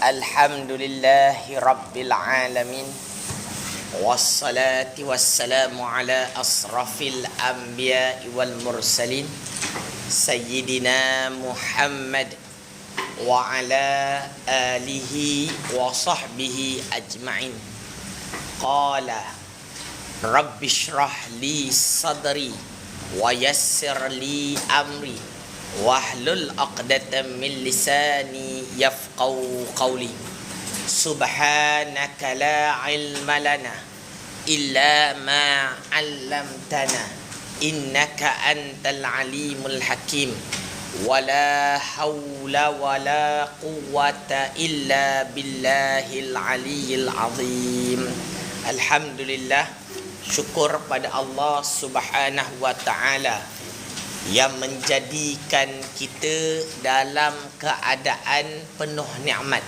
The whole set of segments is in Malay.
Alhamdulillahi Rabbil Alamin. Wassalatu wassalamu ala asrafil anbiya'i wal mursalin Sayyidina Muhammad wa ala alihi wa sahbihi ajma'in. Qala Rabbi shrah li sadri wa yassir li amri wahlul 'uqdatam min lisani yafqahu qawli. Subhanaka la ilma lana illa ma 'allamtana innaka antal alimul hakim. Wala haula wala quwwata illa billahil aliyyil azim. Alhamdulillah, syukur pada Allah Subhanahu wa taala yang menjadikan kita dalam keadaan penuh nikmat,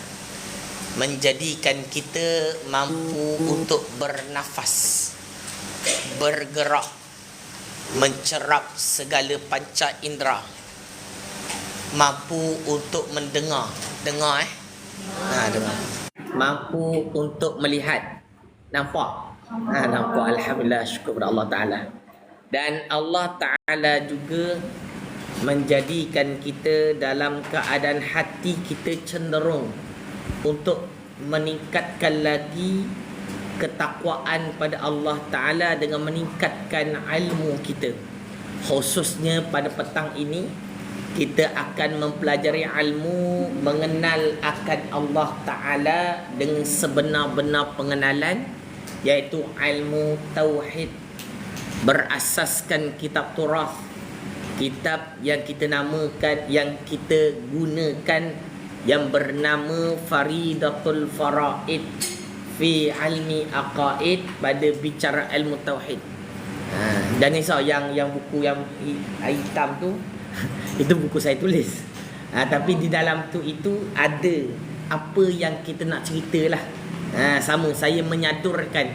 menjadikan kita mampu untuk bernafas, bergerak, mencerap segala panca indera, mampu untuk mendengar, dengar mampu untuk melihat, nampak, nampak. Alhamdulillah, syukur kepada Allah Ta'ala. Dan Allah Ta'ala juga menjadikan kita dalam keadaan hati kita cenderung untuk meningkatkan lagi ketakwaan pada Allah Ta'ala dengan meningkatkan ilmu kita. Khususnya pada petang ini, kita akan mempelajari ilmu mengenal akan Allah Ta'ala dengan sebenar-benar pengenalan, iaitu ilmu Tauhid berasaskan kitab Turath, kitab yang kita namakan, yang kita gunakan, yang bernama Faridatul Faraid fi ilmi aqaid, pada bicara ilmu Tauhid. Dan risau yang buku yang hitam tu itu buku saya tulis. Tapi di dalam tu itu ada apa yang kita nak ceritalah. Sama saya menyadurkan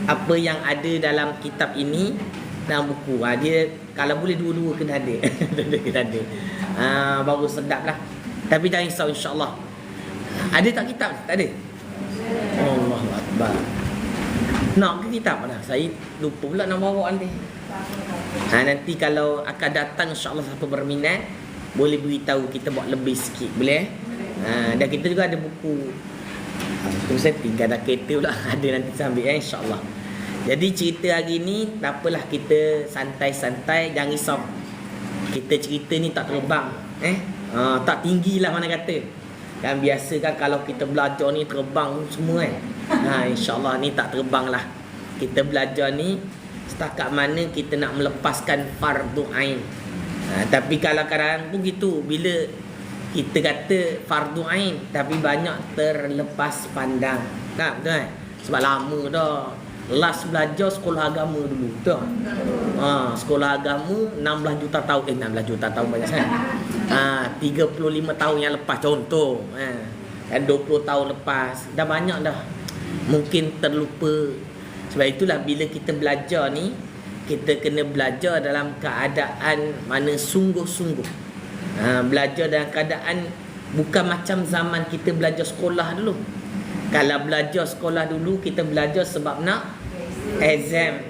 apa yang ada dalam kitab ini dalam buku. Dia kalau boleh dua-dua kena ada. Kena ada. Baru sedap lah. Tapi jangan risau, insya-Allah. Ada tak kitab? Tak ada. Allahu Akbar. Nak ke kitab dah? Saya lupa pula nak bawa nanti. Nanti kalau akan datang, insya-Allah siapa berminat boleh beritahu, kita buat lebih sikit, boleh? Dan kita juga ada buku. Itu saya tinggal dah kereta pula. Ada nanti saya ambil, insya-Allah. Jadi cerita hari ni, tak apalah, kita santai-santai, jangan risau. Kita cerita ni tak terbang, tak tinggi lah mana kata. Kan biasa kan kalau kita belajar ni terbang semua insya-Allah ni tak terbang lah. Kita belajar ni setakat mana kita nak melepaskan fardu ain. Tapi kalau kadang-kadang pun gitu, bila kita kata fardu ain tapi banyak terlepas pandang. Betul kan? Sebab lama dah last belajar sekolah agama dulu. Betul? Sekolah agama 16 juta tahun. 16 juta tahun banyak sangat. 35 tahun yang lepas contoh. Dan 20 tahun lepas. Dah banyak dah. Mungkin terlupa. Sebab itulah bila kita belajar ni, kita kena belajar dalam keadaan mana sungguh-sungguh. Belajar dalam keadaan bukan macam zaman kita belajar sekolah dulu. Kalau belajar sekolah dulu, kita belajar sebab nak exam.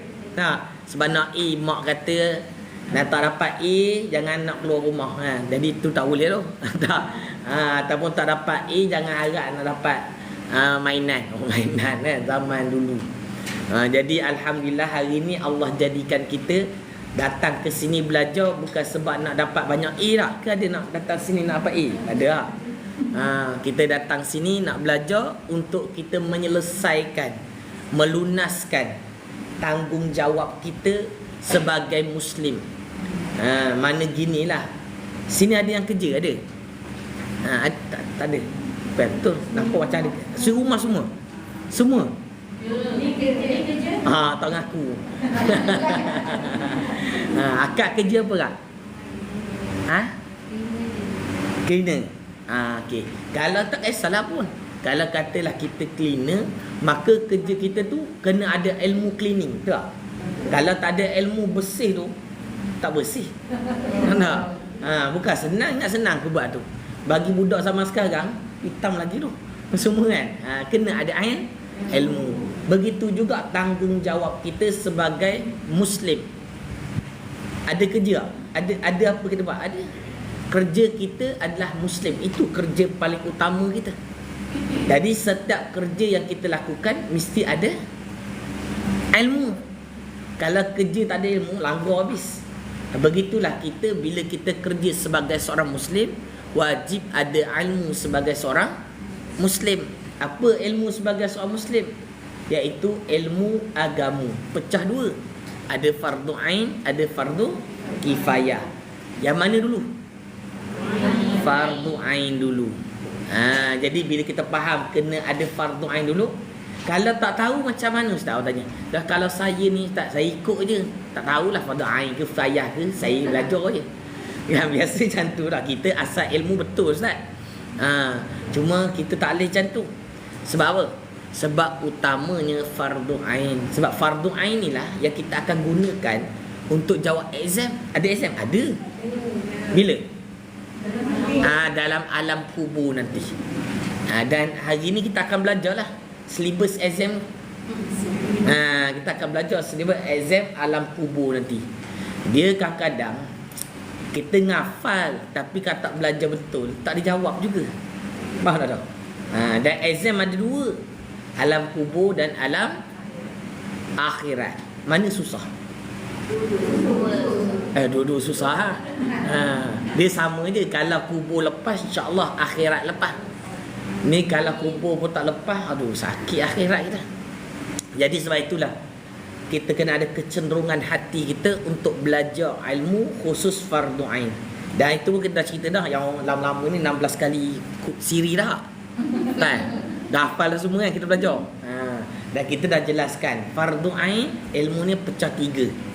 Sebab nak A, mak kata nak tak dapat A, jangan nak keluar rumah. Jadi tu tak boleh tu. Ataupun tak dapat A, jangan harap nak dapat mainan. Mainan zaman dulu. Jadi Alhamdulillah hari ni Allah jadikan kita datang ke sini belajar bukan sebab nak dapat banyak A tak? Ke ada nak datang sini nak dapat A? Ada tak? Kita datang sini nak belajar untuk kita menyelesaikan, melunaskan tanggungjawab kita sebagai Muslim. Mana ginilah, sini ada yang kerja, ada? Tak ada. Betul, nampak macam ada. Serumah semua? Semua? Tak ngaku. Akak kerja apa tak? Cleaner. Okay. Kalau tak salah pun, kalau katalah kita cleaner, maka kerja kita tu kena ada ilmu cleaning, betul tak? Kalau tak ada ilmu bersih tu, tak bersih. Tak? Bukan senang, nak senang ke buat tu. Bagi budak sama sekarang, hitam lagi tu. Semua kan. Kena ada ilmu. Begitu juga tanggungjawab kita sebagai Muslim. Ada kerja, ada apa kita buat? Ada. Kerja kita adalah Muslim. Itu kerja paling utama kita. Jadi setiap kerja yang kita lakukan mesti ada ilmu. Kalau kerja tak ada ilmu, langgar habis. Begitulah kita bila kita kerja sebagai seorang Muslim, wajib ada ilmu sebagai seorang Muslim. Apa ilmu sebagai seorang Muslim? Iaitu ilmu agama. Pecah dua. Ada fardu ain, ada fardu kifayah. Yang mana dulu? Fardu ain dulu. Jadi bila kita faham kena ada fardu ain dulu. Kalau tak tahu macam mana Ustaz tanya. Dah kalau saya ni Ustaz, saya ikut je. Tak tahulah fardu ain ke kifayah ke, saya belajar je. Yang biasa macam tu lah. Kita asal ilmu betul Ustaz. Cuma kita tak boleh macam tu. Sebab apa? Sebab utamanya fardu ain. Sebab fardu ain ni lah yang kita akan gunakan untuk jawab exam. Ada exam? Ada. Bila? Dalam alam kubur nanti. Dan hari ni kita akan belajar lah syllabus exam. Kita akan belajar syllabus exam alam kubur nanti. Dia kadang-kadang kita ngafal, tapi kalau tak belajar betul tak dijawab juga. Faham tak? Dan exam ada dua, alam kubur dan alam akhirat. Mana susah? Dua-dua susah. Dia sama je. Kalau kubur lepas, insya-Allah akhirat lepas. Ni kalau kubur pun tak lepas, aduh sakit akhirat kita. Jadi sebab itulah kita kena ada kecenderungan hati kita untuk belajar ilmu khusus fardu ain. Dan itu kita dah cerita dah, yang lama-lama ni 16 kali siri dah. Kan? Dah hafal dah semua kan kita belajar. Dan kita dah jelaskan fardu ain ilmu ni pecah 3.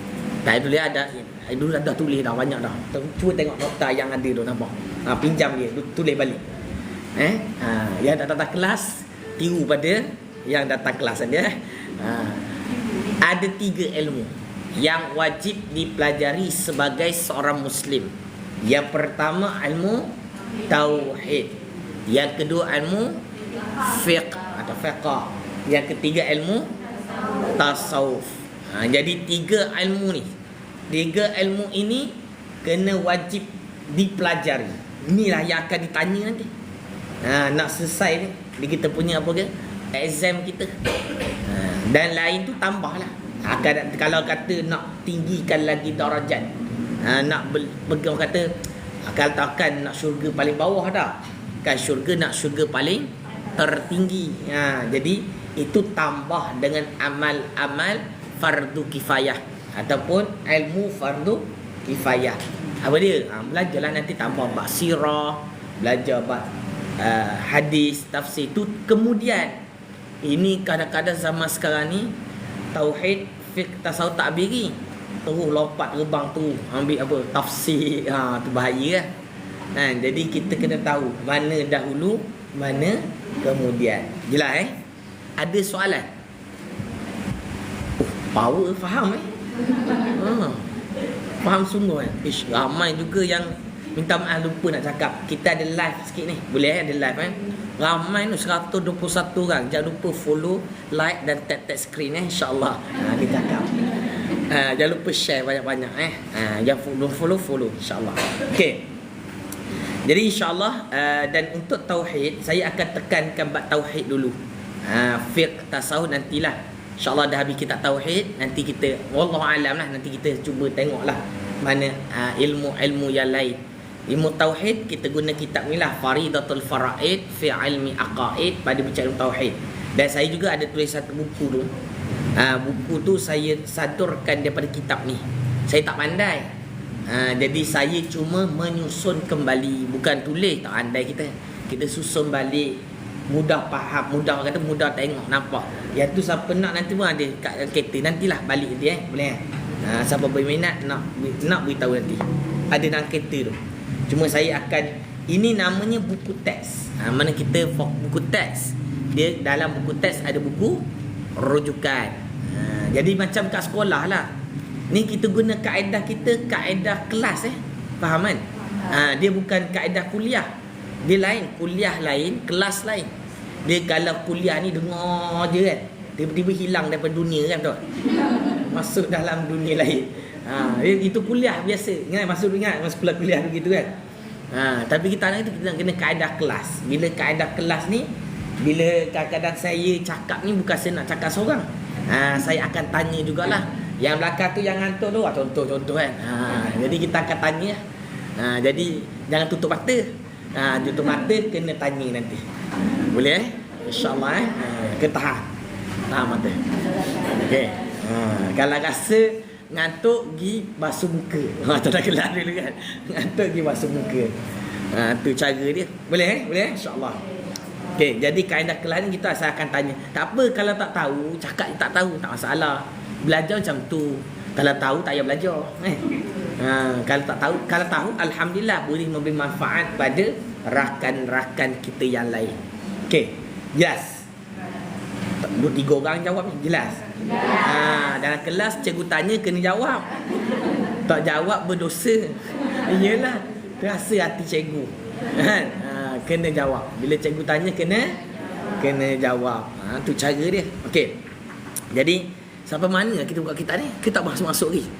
Tak dulu ada, dulu dah tulis dah banyak dah. Cuba tengok nota yang ada tu, nampak. Pinjam dia, tulis balik. Yang datang kelas tiru pada yang datang kelas saja. Ada 3 ilmu yang wajib dipelajari sebagai seorang Muslim. Yang pertama ilmu tauhid. Yang kedua ilmu fiqh atau fiqh. Yang ketiga ilmu tasawuf. Jadi 3 ilmu ni. 3 ilmu ini kena wajib dipelajari. Inilah yang akan ditanya nanti. Nak selesai ni di kita punya apa ke? Exam kita. Dan lain tu tambahlah. Kalau kata nak tinggikan lagi darajat, nak pegang kata kalau takkan nak syurga paling bawah dah. Kan syurga nak syurga paling tertinggi. Jadi itu tambah dengan amal-amal fardu kifayah ataupun ilmu fardu kifayah. Apa dia? Belajarlah nanti tambah bab sirah, belajar bab hadis, tafsir tu. Kemudian ini kadang-kadang zaman sekarang ni tauhid, fiqh, tasawuf tak beri. Terus lompat terbang tu ambil apa? Tafsir. Tu bahaya lah. Jadi kita kena tahu mana dahulu, mana kemudian. Jelas Ada soalan? Power faham faham sungguh ramai juga yang minta maaf lupa nak cakap. Kita ada live sikit ni. Boleh ada live ramai ni 121 orang. Jangan lupa follow, like dan tap screen insya-Allah. Kita cakap. Jangan lupa share banyak-banyak jangan follow insya-Allah. Okey. Jadi insya-Allah dan untuk tauhid saya akan tekankan bab tauhid dulu. Fiqh, tasawuf nantilah. InsyaAllah dah habis kitab tauhid, nanti kita wallahu alam lah, nanti kita cuba tengoklah mana ilmu-ilmu yang lain. Ilmu tauhid kita guna kitab ni lah, Faridatul Faraid fi ilmi aqaid, pada bicara tauhid. Dan saya juga ada tulis satu buku tu. Buku tu saya sadurkan daripada kitab ni. Saya tak pandai. Jadi saya cuma menyusun kembali, bukan tulis tak pandai kita. Kita susun balik, mudah faham, mudah kata mudah tengok, nampak. Yang tu siapa nak nanti pun ada kat kereta, nantilah balik dia boleh siapa berminat nak beritahu nanti. Ada dalam kereta tu. Cuma saya akan, ini namanya buku teks. Mana kita buku teks. Dia dalam buku teks ada buku rujukan. Jadi macam kat sekolah lah. Ni kita guna kaedah kita, kaedah kelas Faham kan? Dia bukan kaedah kuliah. Dia lain, kuliah lain, kelas lain. Dia kalau kuliah ni dengar je kan, tiba-tiba hilang daripada dunia kan, betul? Masuk dalam dunia lain. Itu kuliah biasa. Ingat masa kuliah begitu kan. Tapi kita nak kena kaedah kelas. Bila kaedah kelas ni, bila kadang-kadang saya cakap ni bukan saya nak cakap seorang. Saya akan tanya jugalah. Yang belakang tu yang ngantuk tu, contoh kan. Jadi kita akan tanya. Jadi jangan tutup mata. Tutup mata kena tanya nanti. Boleh InsyaAllah Tahan mata. Okey. Kalau rasa ngantuk, pergi basuh muka. Tu dah kelas dulu kan. Ngantuk, pergi basuh muka. Tu cara dia. Boleh InsyaAllah. Okey, jadi kaedah kelas ni kita akan tanya. Tak apa kalau tak tahu, cakap tak tahu, tak masalah. Belajar macam tu. Kalau tahu tak payah belajar. Kalau tahu alhamdulillah boleh memberi manfaat pada rakan-rakan kita yang lain. Okey. Yes. 2-3 orang jawab ni jelas. Dalam kelas cikgu tanya kena jawab. Tak jawab berdosa. Iyalah, terasa hati cikgu. Kena jawab. Bila cikgu tanya kena jawab. Tu cara dia. Okey. Jadi sampai mana kita buka kitab ni? Kita tak masuk lagi.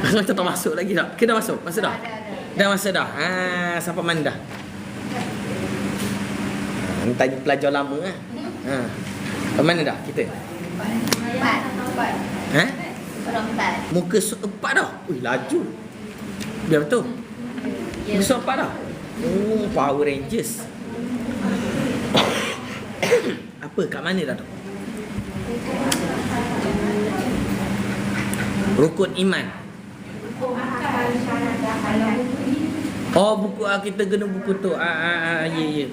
Kita tak masuk lagi tak? Kita dah masuk? Masa dah? Dah masa dah. Sampai mana dah? Ni tanya pelajar lama lah. Sampai mana dah kita? 4. Muka 4 dah? Ui, laju. Biar betul. Muka 4 dah? Power Rangers. Apa? Kat mana dah tu? Rukun iman. Buku kita kena buku tu. Ya.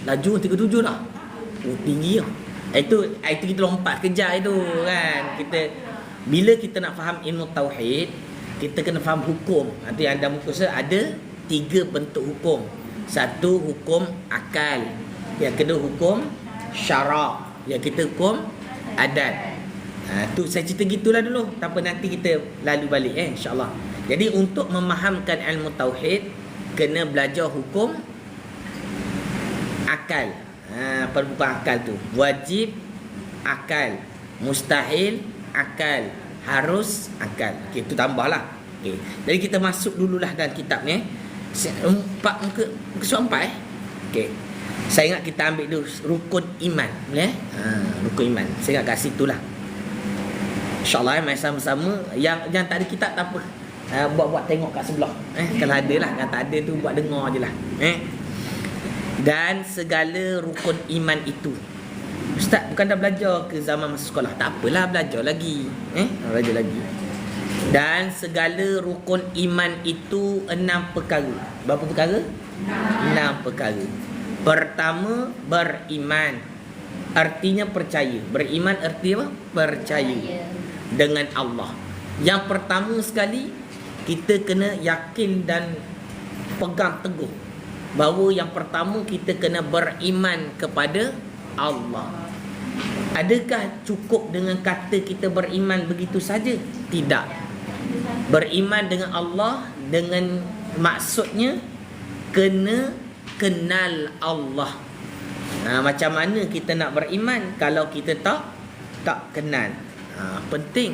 Laju 37 dah. Tinggi lah. Itu kita lompat kejar itu kan. Bila kita nak faham ilmu tauhid, kita kena faham hukum. Nanti anda muka saya ada 3 bentuk hukum. Satu hukum akal. Yang kedua hukum syarak. Yang kita hukum adat. Tu saya cerita gitulah dulu. Tak apa, nanti kita lalu balik insya-Allah. Jadi untuk memahamkan ilmu tauhid, kena belajar hukum akal. Perbuatan akal tu wajib akal, mustahil akal, harus akal. Okey, tu tambahlah. Okey. Jadi kita masuk dululah dalam kitab ni. Muka surat 4 Okey. Saya ingat kita ambil dulu rukun iman, boleh? Rukun iman. Saya ingat kat situlah. InsyaAllah mai sama-sama. Yang tak ada kitab tak apa. Buat tengok kat sebelah. Kalau ada lah. Kalau tak ada tu buat dengar je lah. Dan segala rukun iman itu. Ustaz, bukan dah belajar ke zaman masa sekolah? Tak apalah, belajar lagi. Belajar lagi. Dan segala rukun iman itu 6 perkara. Berapa perkara? 6 perkara. Pertama, beriman. Artinya percaya. Beriman arti apa? Percaya dengan Allah. Yang pertama sekali, kita kena yakin dan pegang teguh bahawa yang pertama kita kena beriman kepada Allah. Adakah cukup dengan kata kita beriman begitu saja? Tidak. Beriman dengan Allah dengan maksudnya kena kenal Allah. Macam mana kita nak beriman kalau kita tak kenal? Penting.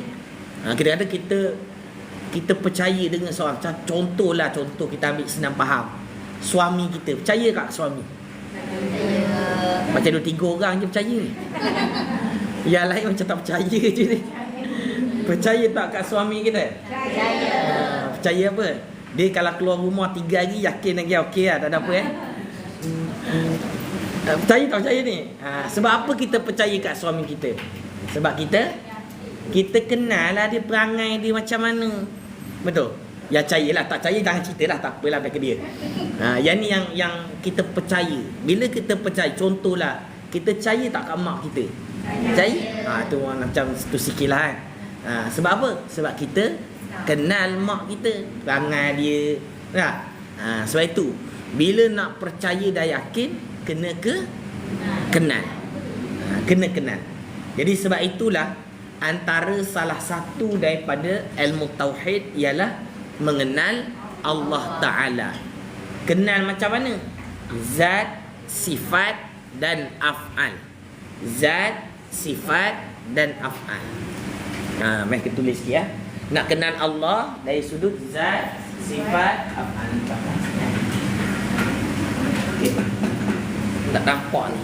Kadang-kadang kita percaya dengan seorang. Contoh kita ambil senang faham. Suami kita, percaya tak suami? Macam 2-3 orang je percaya ni. Yang lain macam tak percaya je ni. Percaya tak kat suami kita? Percaya apa? Dia kalau keluar rumah 3 hari yakin lagi okey lah, tak ada apa percaya tak percaya ni? Sebab apa kita percaya kat suami kita? Sebab kita kenal lah dia perangai dia macam mana. Betul? Ya percayalah, tak percaya jangan ceritalah, tak apalah dekat dia. Yang ni yang kita percaya. Bila kita percaya, contohlah kita percaya tak kat mak kita? Percaya? Tu macam tu sikitlah kan. Sebab apa? Sebab kita kenal mak kita, perangai dia. Sebab itu bila nak percaya dan yakin, kena kenal. Kena kenal. Jadi sebab itulah antara salah satu daripada ilmu tauhid ialah mengenal Allah Ta'ala. Kenal macam mana? Zat, sifat dan af'al. Zat, sifat dan af'al. Mari kita tulis sikit ya. Nak kenal Allah dari sudut zat, sifat, af'al. Okey. Tak nampak ni.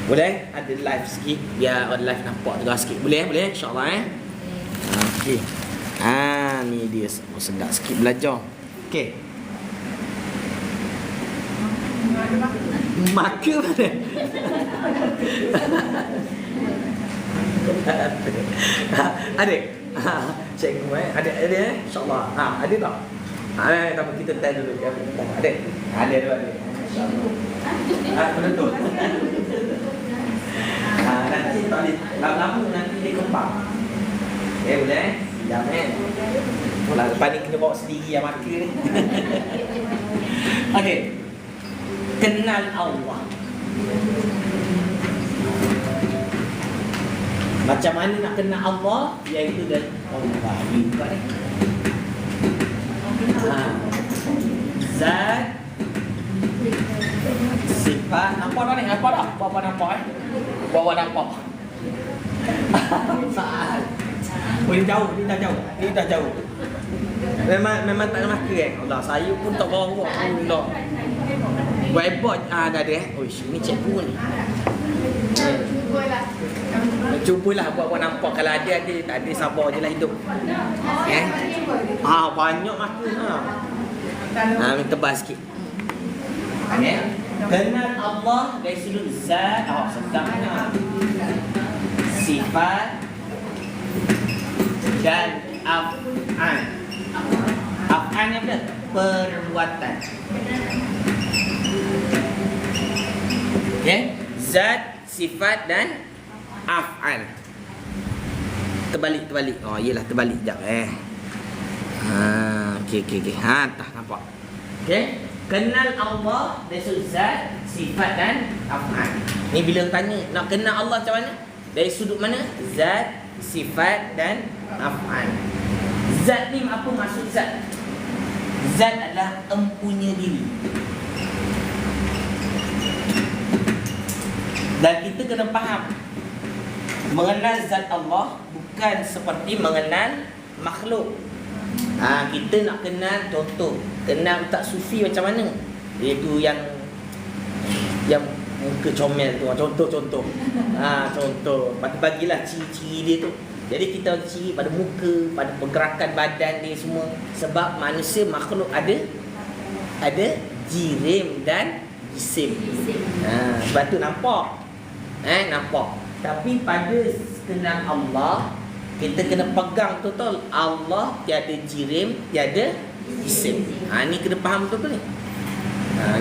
Boleh? Ada live sikit biar orang live nampak juga sikit. Boleh? Boleh? InsyaAllah Okey. Ni dia. Sedap sikit belajar. Okey. Maka mana? Adik. Cikgu Ada InsyaAllah. Ada tak? Tak apa kita tanya dulu. Adik. Ada. InsyaAllah. Betul. Nanti tak boleh. Lama-lama nanti dia kembang. Boleh? Jangan. Lepas ni kena bawa sendiri yang maka ni. Okey. Kenal Allah. Macam mana nak kenal Allah? Iaitu dari Allah. Zat, sifat. Nampak tak ni? Nampak tak? Bapa nampak Bapa nampak. Saat. Ini jauh, ini dah jauh. Memang tak nak Allah. Saya pun tak bawa. Allah. Whiteboard dah ada ini cikgu ni. Cubalah buat nampak. Kalau ada, tak ada, sabar je lah hidup. Banyak makin. Minta tebal sikit. Kenal Allah dari sudut zat, sedangkan sifat dan af'al. Af'al ni apa? Perbuatan. Zat, sifat dan af'al. Terbalik. Yelah terbalik sekejap. Okey. Tak nampak. Okey. Kenal Allah dari sudut zat, sifat dan af'al. Ni bila tanya nak kenal Allah macam mana? Dari sudut mana? Zat, sifat dan af'al. Zat ni apa maksud zat? Zat adalah empunya diri. Dan kita kena faham, mengenal zat Allah bukan seperti mengenal makhluk. Kita nak kenal, contoh, kenal Ustaz Sufi macam mana? Iaitu yang muka comel tu. Contoh. Contoh. Bagilah ciri-ciri dia tu. Jadi kita ciri pada muka, pada pergerakan badan dia semua. Sebab manusia makhluk ada jirim dan jisim. Sebab tu nampak. Nampak. Tapi pada kenal Allah, kita kena pegang betul-betul Allah tiada jirim, tiada jisim. Ni kena faham betul-betul ni.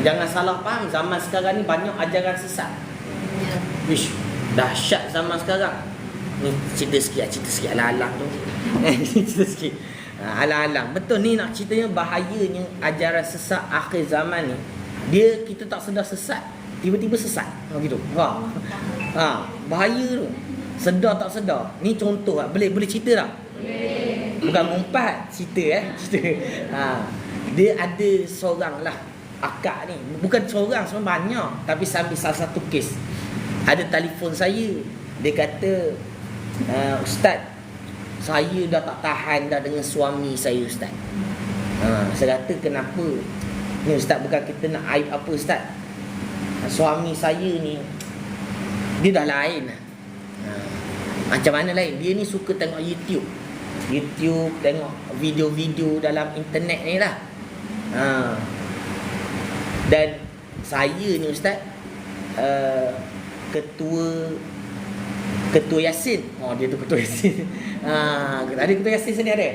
Jangan salah faham. Zaman sekarang ni banyak ajaran sesat. Dahsyat zaman sekarang. Ni cerita sikit alang-alang tu. Cerita sikit. Alang-alang. Betul ni nak ceritanya bahayanya ajaran sesat akhir zaman ni. Kita tak sedar sesat, tiba-tiba sesat. Gitu. Bahaya tu. Sedar tak sedar. Ni contoh boleh cerita tak? Boleh. Bukan ngumpat, cerita. Dia ada seorang lah akak ni. Bukan seorang, sebenarnya banyak. Tapi sambil salah satu kes. Ada telefon saya. Dia kata, Ustaz, saya dah tak tahan dah dengan suami saya, Ustaz. Saya kata, kenapa? Ni Ustaz, bukan kita nak aib apa, Ustaz. Suami saya ni, dia dah lain. Macam mana lain? Dia ni suka tengok YouTube, tengok video-video dalam internet ni lah. Dan saya ni Ustaz, Ketua Yasin. Dia tu Ketua Yasin. Ada Ketua Yasin sini ada?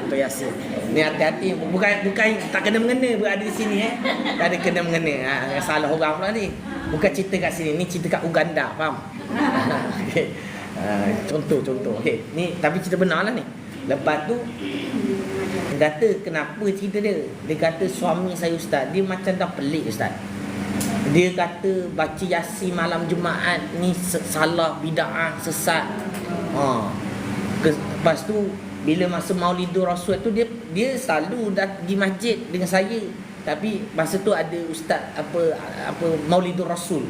Ketua Yasin. Ni hati-hati. Bukan tak kena mengena berada di sini Tak ada kena mengena. Salah orang pula ni. Bukan cerita kat sini. Ni cerita kat Uganda. Faham? Okay. Contoh. Okay. Ni tapi cerita benar lah ni. Lepas tu dia kata kenapa cerita dia? Dia kata suami saya Ustaz, dia macam dah pelik Ustaz. Dia kata baca Yasin malam Jumaat ni salah, bid'ah, sesat. Lepas tu bila masa Maulidur Rasul tu dia selalu pergi masjid dengan saya. Tapi masa tu ada ustaz apa Maulidur Rasul.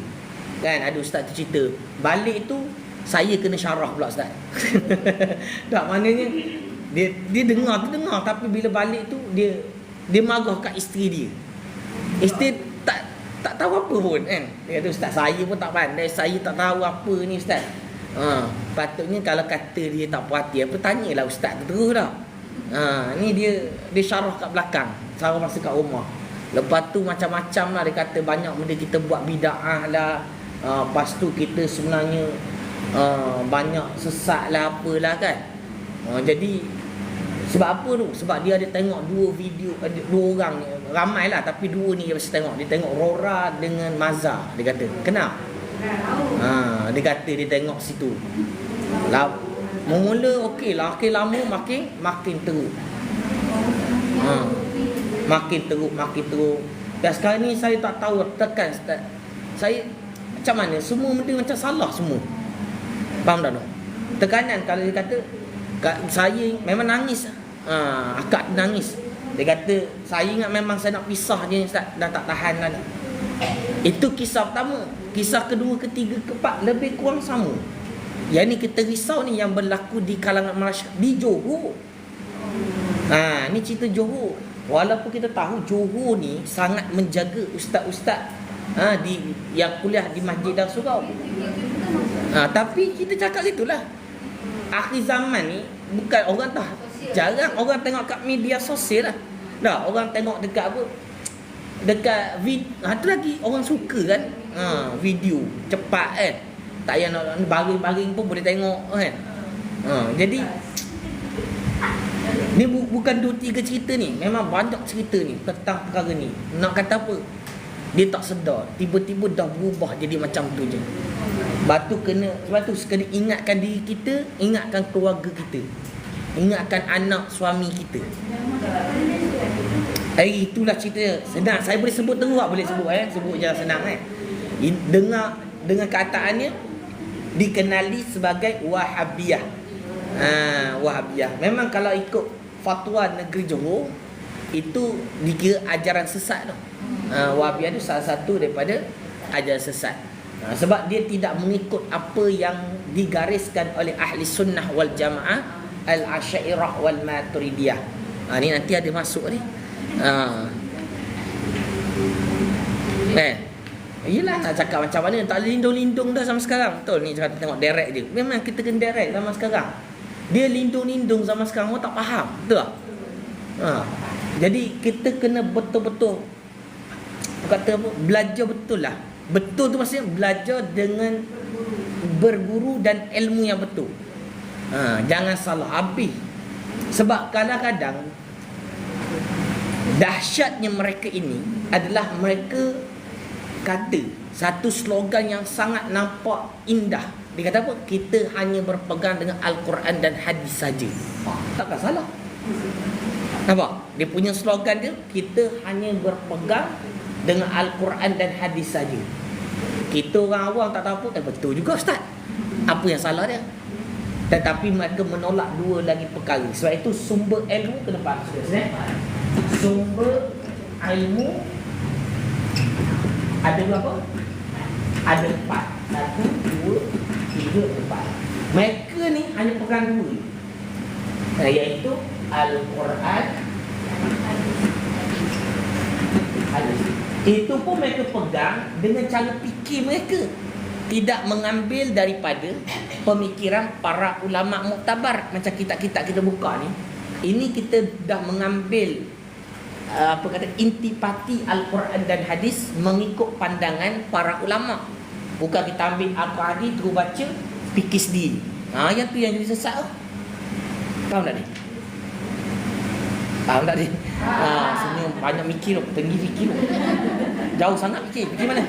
Kan ada ustaz tu cerita. Balik tu saya kena syarah pula ustaz. Tak, maknanya dia dengar tapi bila balik tu dia marah kat isteri dia. Isteri tak tahu apa pun kan. Dia kata ustaz saya pun tak pandai, saya tak tahu apa ni ustaz. Patutnya kalau kata dia tak puas hati apa, tanyalah ustaz tu terus dah. Ni dia syarah kat belakang, syarah masa kat rumah. Lepas tu macam-macam lah dia kata, banyak benda kita buat bid'ah lah. Lepas tu kita sebenarnya banyak sesat lah apalah kan. Jadi sebab apa tu? Sebab dia ada tengok dua video, dua orang ni, ramai lah tapi dua ni dia mesti tengok. Dia tengok Rora dengan Mazhar. Dia kata kenapa? Dia kata dia tengok situ. Mula okey lah, makin lama makin teruk. Makin teruk. Dan sekarang ni saya tak tahu tekan Ustaz. Saya macam mana? Semua benda macam salah semua. Faham tak? Tekanan kalau dia kata saya memang nangis. Akak nangis. Dia kata saya ingat memang saya nak pisah je Ustaz, dah tak tahan lah. Itu kisah pertama. Kisah kedua, ketiga, keempat lebih kurang sama. Yang ni kita risau ni yang berlaku di kalangan masyarakat di Johor. Ni cerita Johor. Walaupun kita tahu Johor ni sangat menjaga ustaz-ustaz yang kuliah di Masjid Darul Surau. Tapi kita cakap gitulah. Akhir zaman ni bukan orang tahu, jarang orang tengok kat media sosial lah. Dah orang tengok dekat apa? Dekat tu lagi orang suka kan. Video cepat kan. Tak payah nak baring-baring pun boleh tengok kan. Jadi ni bukan 2-3 cerita ni, memang banyak cerita ni tentang perkara ni. Nak kata apa? Dia tak sedar, tiba-tiba dah berubah jadi macam tu je. Sebab tu kena ingatkan diri kita, ingatkan keluarga kita, ingatkan anak suami kita. Itulah cerita senang. Saya boleh sebut terus tak? Boleh sebut sebut je senang dengan kaataannya dikenali sebagai Wahabiyah. Wahabiyah. Memang kalau ikut fatwa negeri Johor itu dikira ajaran sesat tu. Wahabiyah itu salah satu daripada ajaran sesat. Sebab dia tidak mengikut apa yang digariskan oleh ahli sunnah wal jamaah, al-Asy'ariyah wal Maturidiyah. Ni nanti ada masuk ni. Yelah nak cakap macam mana, tak lindung-lindung dah sama sekarang. Betul ni cakap tengok direct je. Memang kita kena direct zaman sekarang. Dia lindung-lindung zaman sekarang, orang tak faham. Betul tak? Jadi kita kena betul-betul kata apa, belajar betul lah. Betul tu maksudnya belajar dengan berguru dan ilmu yang betul. Jangan salah habis. Sebab kadang-kadang dahsyatnya mereka ini adalah mereka kata satu slogan yang sangat nampak indah. Dia kata apa? Kita hanya berpegang dengan Al-Quran dan hadis saja. Takkan salah. Nampak? Dia punya slogan dia, kita hanya berpegang dengan Al-Quran dan hadis saja. Kita orang awam tak tahu apa, betul juga Ustaz. Apa yang salah dia? Tetapi mereka menolak dua lagi perkara. Sebab itu sumber ilmu kena faham. Sumber ilmu ada berapa? Ada 4. 1, 2, 3, 4. Mereka ni hanya pegang dua, iaitu Al-Quran, hadis. Itu pun mereka pegang dengan cara fikir mereka, tidak mengambil daripada pemikiran para ulama muktabar. Macam kitab-kitab kita buka ni, ini kita dah mengambil intipati Al-Quran dan hadis mengikut pandangan para ulama. Bukan kita ambil Al-Quran hadis terus baca, fikir sendiri. Yang tu yang jadi sesat tu. Faham tak ni? Faham tak ni? Senyum, banyak mikir tu, tinggi fikir tu. Jauh sangat fikir mana?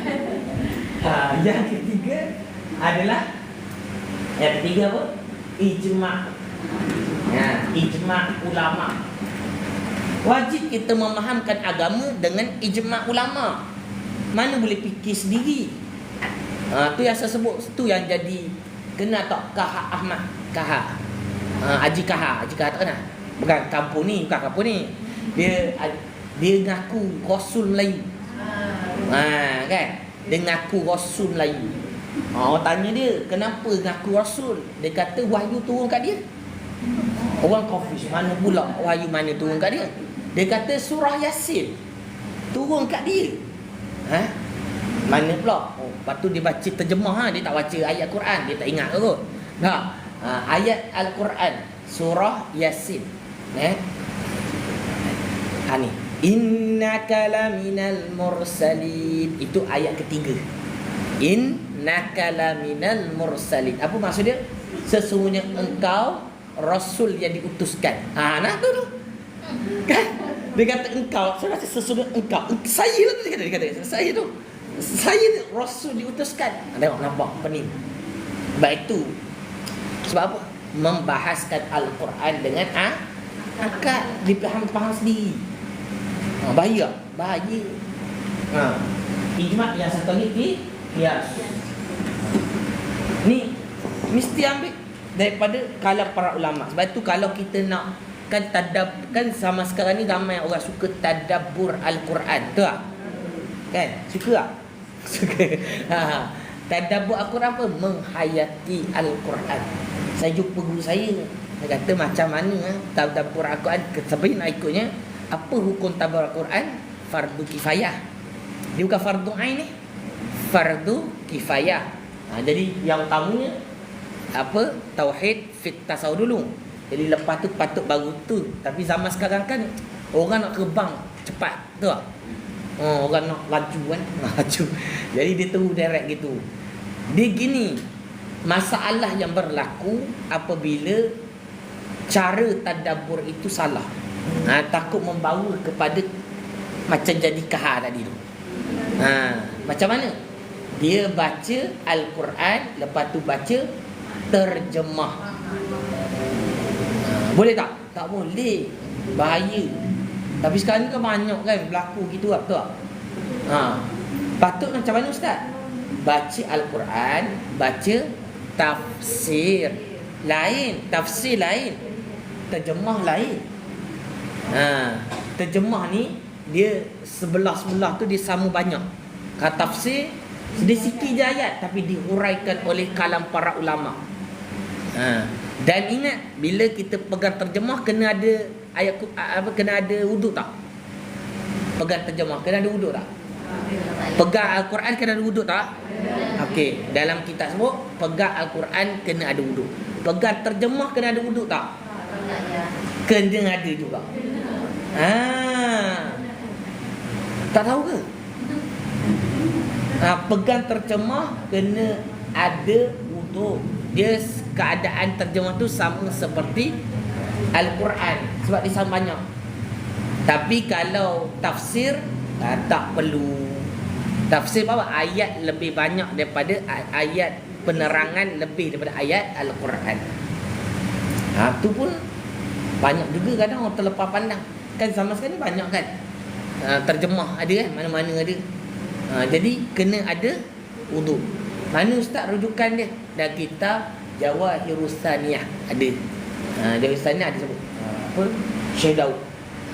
Yang ketiga adalah, yang ketiga apa? Ijma'. Ijma' ulama. Wajib kita memahamkan agama dengan ijma' ulama. Mana boleh fikir sendiri. Tu yang saya sebut, tu yang jadi kena tak Kah Ahmad. Kahar. Haji Kahar tak kenal. Bukan kampung ni. Dia ngaku Rasul Melayu. Kan? Dia ngaku Rasul Melayu. Orang tanya dia, kenapa ngaku Rasul? Dia kata wahyu turun kat dia. Orang confuse, mana pula wahyu mana turun kat dia? Dia kata surah Yasin turun kat dia. Mana pula? Lepas tu dia baca terjemah, dia tak baca ayat Quran, dia tak ingat kot. Ayat Al-Quran surah Yasin. Ni innaka laminal mursalin, itu ayat ketiga. Innaka laminal mursalin. Apa maksud dia? Sesungguhnya engkau rasul yang diutuskan. Nah tu kan dia kata engkau, saya rasa sesungguhnya engkau, saya tu dia kata saya tu, saya rasul diutuskan. Tengok nampak pening. Baik itu sebab apa? Membahaskan Al-Quran dengan akal, dipaham sendiri. Bahaya. Ijma' yang satu lagi qiyas. Ni mesti ambil daripada kalam para ulama. Sebab tu kalau kita nak kan sama sekarang ni ramai orang suka tadabbur Al-Quran, tu tak? Kan? Suka tak? Suka. Tadabbur Al-Quran apa? Menghayati Al-Quran. Saya jumpa guru saya kata macam mana tadabbur Al-Quran, sampai nak ikutnya. Apa hukum tadabbur Al-Quran? Fardu kifayah. Dia bukan fardu ain ni. Fardu kifayah. Jadi yang utamanya apa? Tauhid fit tasawuf dulu. Jadi lepas tu patut baru tu. Tapi zaman sekarang kan orang nak terbang cepat, tu tak? Orang nak laju kan, laju. Jadi dia terus direct gitu. Dia gini, masalah yang berlaku apabila cara tadabbur itu salah. Takut membawa kepada macam jadi kahar tadi tu. Macam mana? Dia baca Al-Quran, lepas tu baca terjemah. Boleh tak? Tak boleh. Bahaya. Tapi sekarang ni kan banyak kan berlaku gitu lah, betul tak? Patut macam mana ustaz? Baca Al-Quran, baca tafsir lain, tafsir lain, terjemah lain. Terjemah ni dia sebelah-sebelah tu dia sama banyak. Kalau tafsir sedikit je ayat tapi dihuraikan oleh kalam para ulama. Dan ingat, bila kita pegang terjemah kena ada ayat kena ada wuduk tak? Pegang terjemah kena ada wuduk tak? Pegang Al-Quran kena ada wuduk tak? Okey, dalam kitab sebut pegang Al-Quran kena ada wuduk. Pegang terjemah kena ada wuduk tak? Kena ada juga. Tak tahu ke? Pegang terjemah kena ada wuduk. Dia keadaan terjemah tu sama seperti Al-Quran sebab dia sama banyak. Tapi kalau tafsir tak perlu. Tafsir apa? Ayat lebih banyak daripada ayat, penerangan lebih daripada ayat Al-Quran. Tu pun banyak juga kadang orang terlepas pandang. Kan sama sekali banyak kan terjemah ada kan, mana-mana ada. Jadi kena ada wuduk. Mana ustaz rujukan dia? Dan kitab Jawahirus Tsaniyah ada. Jawahirus Tsaniyah ada sebut. Apa? Syekh Daud.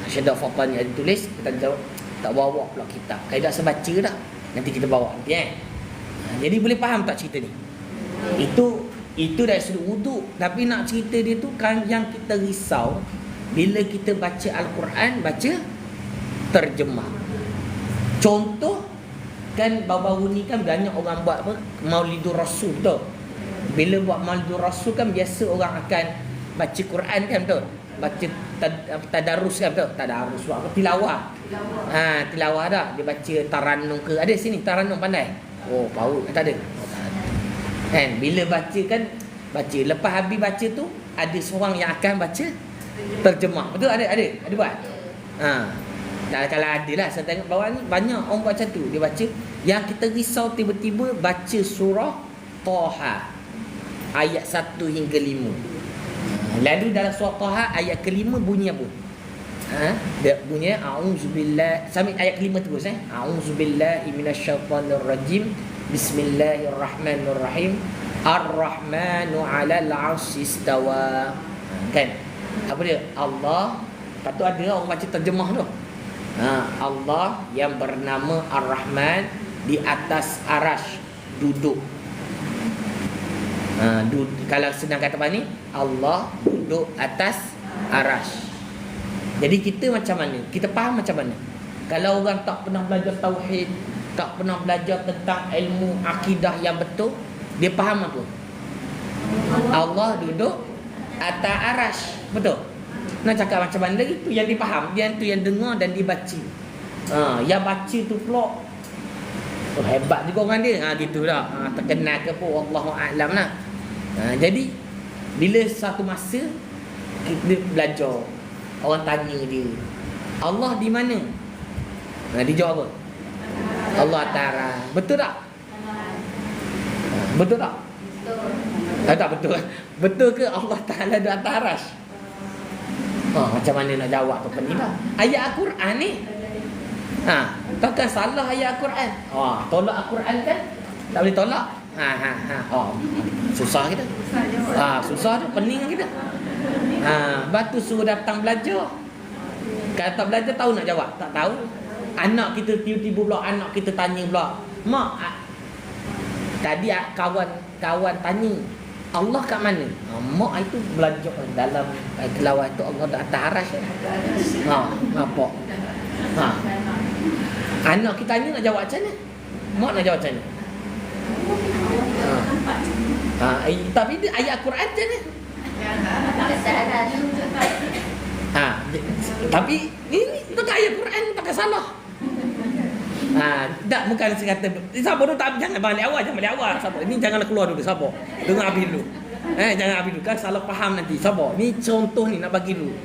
Syekh Daud Fatani ada tulis, kita jawab tak bawa pula kitab. Kaedah sebaca dah. Nanti kita bawa nanti Jadi boleh faham tak cerita ni? Itu dari sudut wuduk. Tapi nak cerita dia tu kan yang kita risau bila kita baca Al-Quran, baca terjemah. Contoh kan baru-baru ni kan banyak orang buat apa? Maulidur Rasul tu. Bila buat Maulidur Rasul kan biasa orang akan baca Quran kan, betul? Baca tadarus kan, betul? Tadarus buat apa? Tilawah. Tilawah dah. Dia baca Tarannum ke? Ada sini Tarannum pandai? Oh, power. Tak ada. Kan bila baca kan baca, lepas habis baca tu ada seorang yang akan baca terjemah. Betul? Ada buat? Kalau ada lah, saya tengok bawah ni banyak orang buat macam tu. Dia baca, yang kita risau tiba-tiba baca surah Taha ayat 1 hingga 5. Lalu dalam surah Taha ayat ke-5 bunyi apa? Dia bunyi a'udzubillah sampai ayat ke-5 terus a'udzubillahi minasyaitonirrajim, bismillahirrahmanirrahim, Ar-Rahmanu 'alal 'arsy istawa. Kan? Apa dia? Allah. Lepas tu ada orang baca terjemah tu. Allah yang bernama Ar-Rahman di atas arash duduk. Kalau senang kata apa ni? Allah duduk atas arash. Jadi kita macam mana? Kita faham macam mana? Kalau orang tak pernah belajar tauhid, tak pernah belajar tentang ilmu akidah yang betul, dia faham apa? Allah duduk atas arash. Betul? Nak cakap macam mana lagi? Tu yang dipaham, dia tu yang dengar dan dibaca. Yang baca tu pula hebat juga orang dia. Gitulah. Terkenal ke pun wallahu a'lam lah. Jadi bila satu masa kita belajar, orang tanya dia, Allah di mana? Dia jawab apa? Allah Ta'ala. Betul tak? Betul tak? Tak betul. Betul ke Allah Ta'ala di atas arash? Macam mana nak jawab tu pening lah. Ayat Al-Quran ni. Takkan salah ayat Al-Quran. Tolak Al-Quran kan? Tak boleh tolak. Susah kita. Susah tu, pening kita. Batu suruh datang belajar. Kalau tak belajar tahu nak jawab? Tak tahu. Anak kita tiba-tiba pula anak kita tanya pula, "Mak, tadi kawan tanya Allah kat mana?" Mak itu belajar dalam tilawah itu Allah di atas arash. Nampak? Anak kita tanya nak jawab macam mana? Mak nak jawab macam mana? Tapi dia ayat Al-Quran macam mana? Tapi ini tak ayat Quran, tak salah. Tak, bukan saya kata sabar dulu, tak, jangan balik awal, sabar. Ini janganlah keluar dulu, sabar. Dengar habis dulu. Jangan habis dulu, kan salah faham nanti. Sabar. Ni contoh ni nak bagi dulu.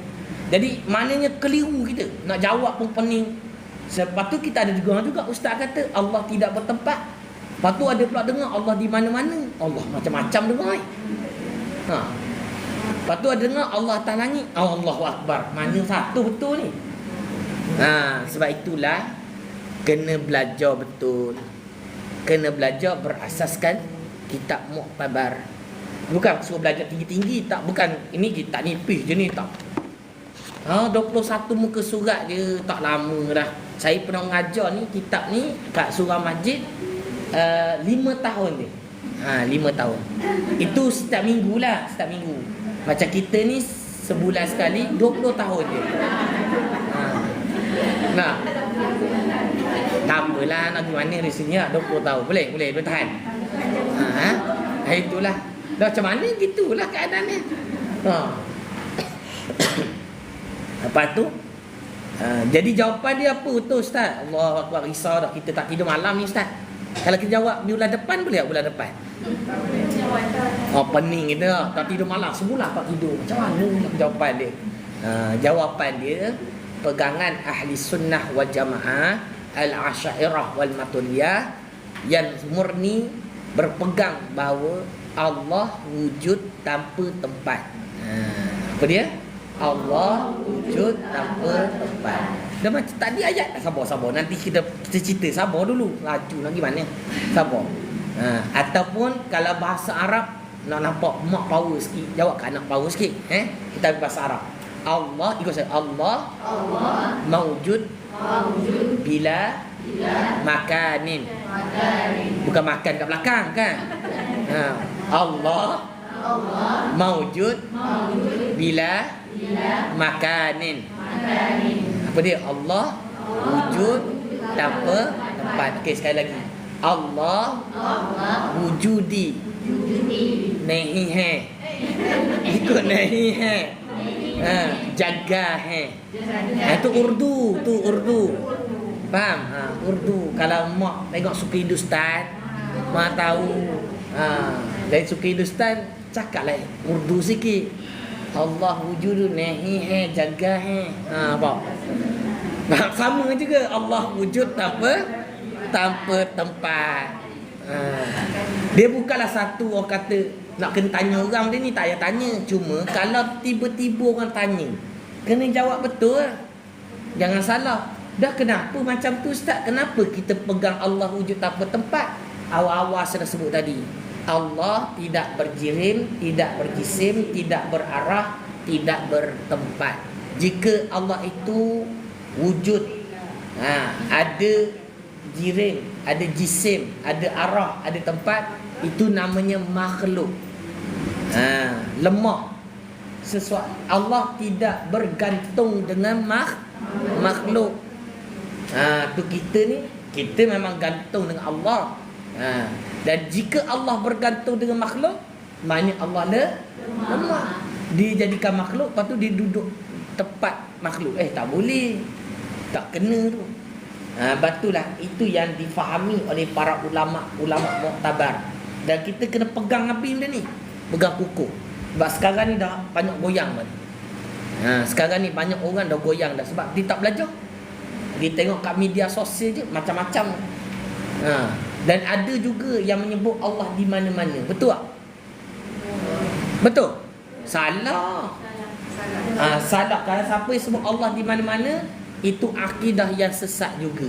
Jadi maknanya keliru kita. Nak jawab pun pening. Lepas tu kita ada juga ustaz kata Allah tidak bertempat. Lepas tu ada pula dengar Allah di mana-mana. Allah macam-macam dengar. Lepas tu ada dengar Allah atas langit. Allahu Akbar. Mana satu betul ni? Sebab itulah kena belajar betul. Kena belajar berasaskan kitab Mu'tabar. Bukan suruh belajar tinggi-tinggi, tak. Bukan ini kitab nipis je ni, tak. 21 muka surat je, tak lama dah. Saya pernah mengajar ni kitab ni kat Surah Masjid 5 tahun je. 5 tahun. Itu setiap minggu lah, setiap minggu. Macam kita ni sebulan sekali 20 tahun je. Nah. Tak apalah, nak gimana di sini lah 20 tahun. Boleh tahan. Itulah. Dah macam mana gitulah keadaannya. Lepas tu jadi jawapan dia apa tu ustaz? Allahu Akbar, risau dah kita tak tidur malam ni ustaz. Kalau kita jawab bulan depan boleh tak bulan depan? Pening kita tak tidur malam sebulan tak tidur. Macam mana jawapan dia? Jawapan dia pegangan ahli sunnah wal jamaah al-Asy'ariyah wal Maturidiyah yang murni berpegang bahawa Allah wujud tanpa tempat. Apa dia? Allah wujud tanpa tempat. Dah macam tadi ayat. Sabar. Nanti kita cerita. Sabar dulu. Laju lagi mana? Sabar. Ataupun kalau bahasa Arab nak nampak mak power sikit, jawab kat anak power sikit. Kita ambil bahasa Arab. Allah, ikut saya. Allah mawujud bila makanin. Bukan makan kat belakang kan? Allah mawujud bila makanin. Apa dia? Allah wujud tanpa tempat. Okey, sekali lagi. Allah wujudi nahi hai. Ikut nahi hai. Jaga hai. Itu Urdu. Faham? Urdu. Kalau mak tengok suka Hindustan, mak tahu. Dari suka Hindustan cakaplah Urdu sikit. Allah wujud nahi hai, jaga hai. Apa? Sama juga Allah wujud tanpa tempat. Dia bukanlah satu orang kata nak kena tanya orang dia ni, tak payah tanya. Cuma kalau tiba-tiba orang tanya, kena jawab betul. Jangan salah. Dah kenapa macam tu ustaz? Kenapa kita pegang Allah wujud tanpa tempat? Awal-awal saya dah sebut tadi. Allah tidak berjirim, tidak berjisim, tidak berarah, tidak bertempat. Jika Allah itu wujud, ada jirim, ada jisim, ada arah, ada tempat, itu namanya makhluk. Lemah. Sesuatu Allah tidak bergantung dengan makhluk. Tu kita ni, kita memang gantung dengan Allah. Dan jika Allah bergantung dengan makhluk, maknanya Allah lemah. Dia jadikan makhluk, lepas tu dia duduk tepat makhluk. Tak boleh. Tak kena tu. Batulah itu yang difahami oleh para ulama muktabar. Dan kita kena pegang habis benda ni. Pegang kukuh. Sebab sekarang ni dah banyak goyang kan. Sekarang ni banyak orang dah goyang dah. Sebab dia tak belajar. Dia tengok kat media sosial je macam-macam. Dan ada juga yang menyebut Allah di mana-mana. Betul tak? Betul? Salah. Salah. Kalau siapa yang sebut Allah di mana-mana, itu akidah yang sesat juga.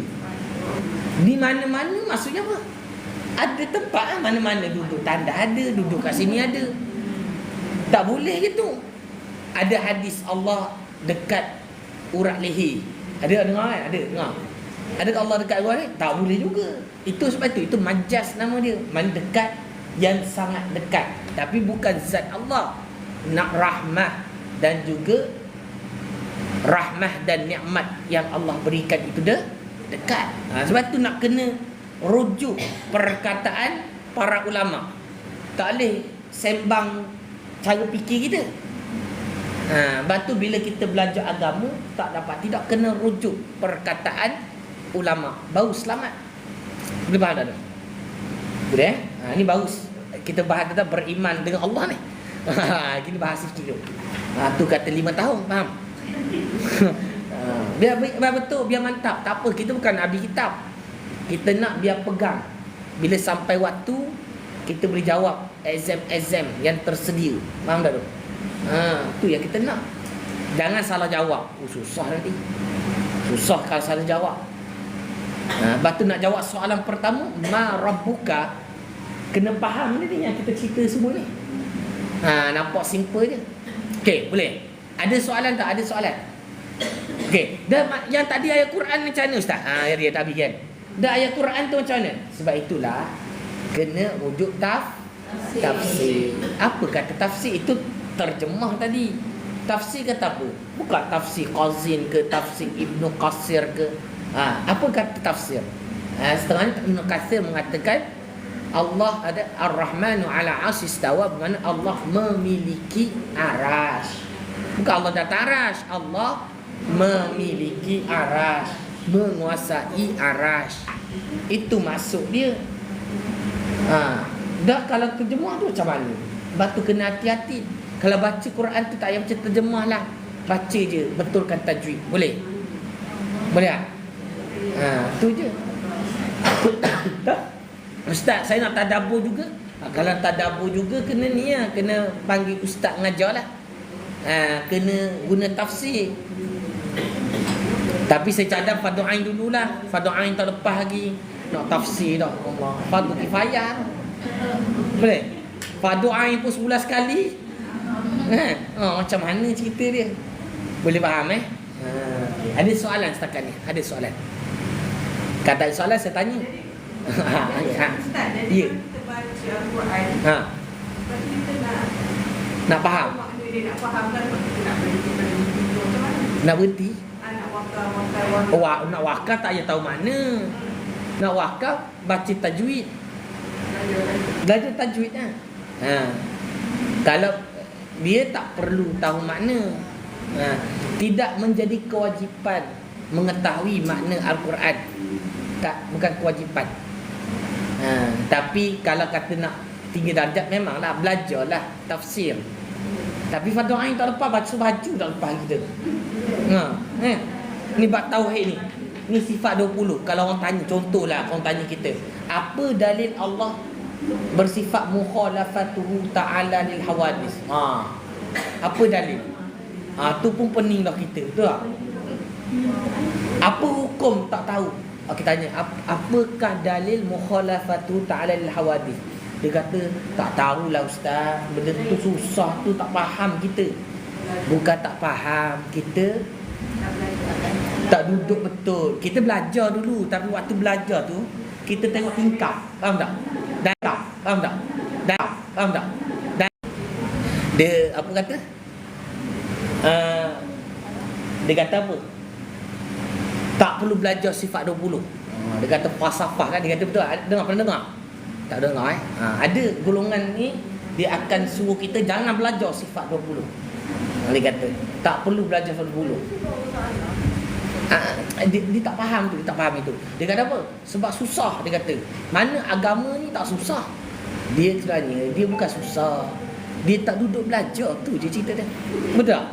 Di mana-mana maksudnya apa? Ada tempat mana-mana duduk. Tanda ada, duduk kat sini ada. Tak boleh gitu. Ada hadis Allah dekat urat leher. Ada dengar kan? Ada dengar. Ada Allah dekat urat leher? Tak boleh juga. Itu sebab itu majaz nama dia. Mendekat yang sangat dekat. Tapi bukan zat Allah. Nak rahmah dan juga rahmah dan nikmat yang Allah berikan itu dekat. Sebab tu nak kena rujuk perkataan para ulama. Tak boleh sembang cara fikir kita. Sebab tu bila kita belajar agama, tidak kena rujuk perkataan ulama. Baru selamat. Boleh faham tak? Boleh Ini baru kita bahas tentang beriman dengan Allah ni. Gini bahas sikit dulu. Tu kata 5 tahun, faham? Biar betul, biar mantap. Tak apa, kita bukan ahli kitab. Kita nak biar pegang. Bila sampai waktu, kita boleh jawab exam yang tersedia. Faham tak tu? Tu yang kita nak. Jangan salah jawab. Susah nanti. Susah kalau salah jawab. Lepas tu nak jawab soalan pertama, ma rabbuka, kena faham ni yang kita cerita semua ni. Nampak simple je. Okey, boleh. Ada soalan tak? Ada soalan? Okey. Dan yang tadi ayat Quran macam mana ustaz? Dia tak habis kan? Dah ayat Quran tu macam mana? Sebab itulah kena rujuk tafsir. Apa kata tafsir? Itu terjemah tadi. Tafsir kata apa? Bukan tafsir Qazin ke, tafsir Ibnu Qasir ke. Apa kata tafsir? Setengah Ibnu Qasir mengatakan Allah ada Ar-Rahmanu ala arsy istawa, bermakna Allah memiliki arasy. Bukan Allah datang arasy, Allah memiliki arasy, menguasai arasy. Itu maksud dia. Dah kalau terjemah tu macam mana? Batu kena hati-hati. Kalau baca Quran tu tak payah baca terjemah lah. Baca je, betulkan tajwid. Boleh? Boleh tak? Tu je. Ustaz, saya nak tadabbur juga. Kalau tadabbur juga kena ni lah. Kena panggil ustaz mengajar lah. Kena guna tafsir. Tapi saya cadang fardu ain dululah. Fardu ain tak lepas lagi. Nak tafsir dah. Fardu kifayah. Boleh? Fardu ain pun sebulan sekali. Macam mana cerita dia? Boleh faham Ada soalan setakat ni? Ada soalan? Kata soalan saya tanya. Ustaz, jadi Ya. kita baca Al-Quran, kita nak faham? makna dia nak faham kan, kita nak berhenti macam mana? Nak berhenti? Nak wakaf. Nak wakaf tak payah tahu makna. Nak wakaf baca tajwid. Belajar tajwid lah. Kalau dia tak perlu tahu makna. Tidak menjadi kewajipan mengetahui makna Al-Quran. Tak, bukan kewajipan. Tapi kalau kata nak tinggi darjat, memanglah belajarlah tafsir. Tapi fardu ain tak lepas, baca baju tak lepas kita. Ni bab tauhid ni. Ni sifat 20. Kalau orang tanya, contohlah orang tanya kita, apa dalil Allah bersifat mukhalafatuhu ta'ala lil hawadis? Apa dalil? Tu pun pening dah kita, betul tak? Apa hukum tak tahu? Kita tanya, apakah dalil mukhalafatuhu ta'ala lil hawadis? Dia kata, tak tahulah ustaz, benda tu susah tu, tak faham kita. Bukan tak faham, kita tak duduk betul. Kita belajar dulu, tapi waktu belajar tu kita tengok tingkap. Faham tak? Faham tak? Faham tak? Dia apa kata? Dia kata apa? Tak perlu belajar sifat 20. Dia kata falsafah kan, dia kata betul. Pernah dengar? Tak dengar ada golongan ni, dia akan suruh kita jangan belajar sifat 20. Dia kata tak perlu belajar sifat 20. Dia tak faham tu, dia tak faham itu. Dia kata apa? Sebab susah, dia kata. Mana agama ni tak susah. Dia sebenarnya dia bukan susah. Dia tak duduk belajar, tu je cerita dia. Betul tak?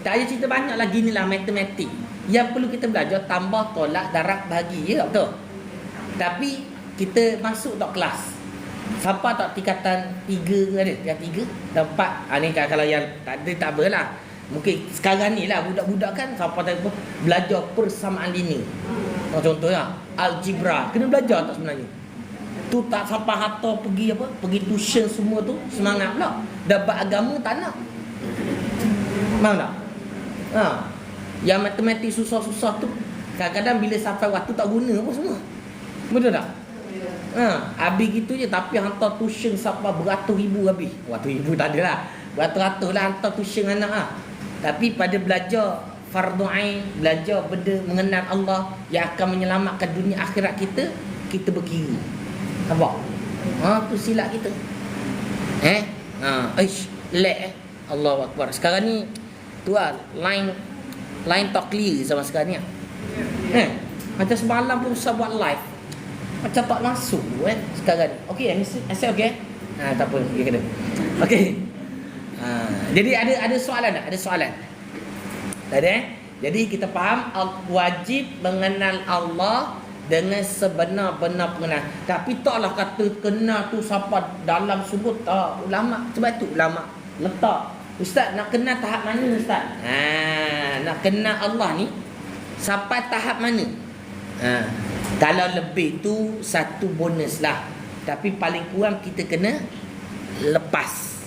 Tak ada cerita banyak lagi ni lah matematik. Yang perlu kita belajar tambah, tolak, darab, bahagi. Ya tak betul? Tapi kita masuk tak kelas. Sampai tak tingkatan 3 ada? Tingkatan 3 dan 4. Ni kalau yang tak ada, tak apalah. Mungkin sekarang ni lah budak-budak kan sampai tak belajar persamaan linear. Contohnya algebra. Kena belajar tak sebenarnya? Tu tak sampai harta pergi apa? Pergi tuition semua tu semangat pula. Dapat agama tak nak. Faham tak? Yang matematik susah-susah tu kadang-kadang bila sampai waktu tak guna pun semua. Betul tak? Habis gitu je. Tapi hantar tuition sampai beratus ribu habis. Beratus ribu tak ada lah, beratus-ratus lah hantar tuition anak lah. Tapi pada belajar fardu ain, belajar benda mengenal Allah yang akan menyelamatkan dunia akhirat kita, kita berkira. Nampak? Tu silap kita. Allahu Akbar. Sekarang ni tu lah line tak clear sama sekarang ni. Macam semalam pun Ustaz buat live, macam tak masuk sekarang ni. Okey, I okay? Tak apa, dia kena. Okey. Jadi ada soalan tak? Ada soalan? Tak ada. Jadi kita faham wajib mengenal Allah dengan sebenar-benar pengenalan. Tapi taklah kata kenal tu sampai dalam sudut ulama. Sebab tu ulama letak, ustaz nak kenal tahap mana ustaz? Nak kenal Allah ni sampai tahap mana? Kalau lebih tu satu bonus lah. Tapi paling kurang kita kena lepas.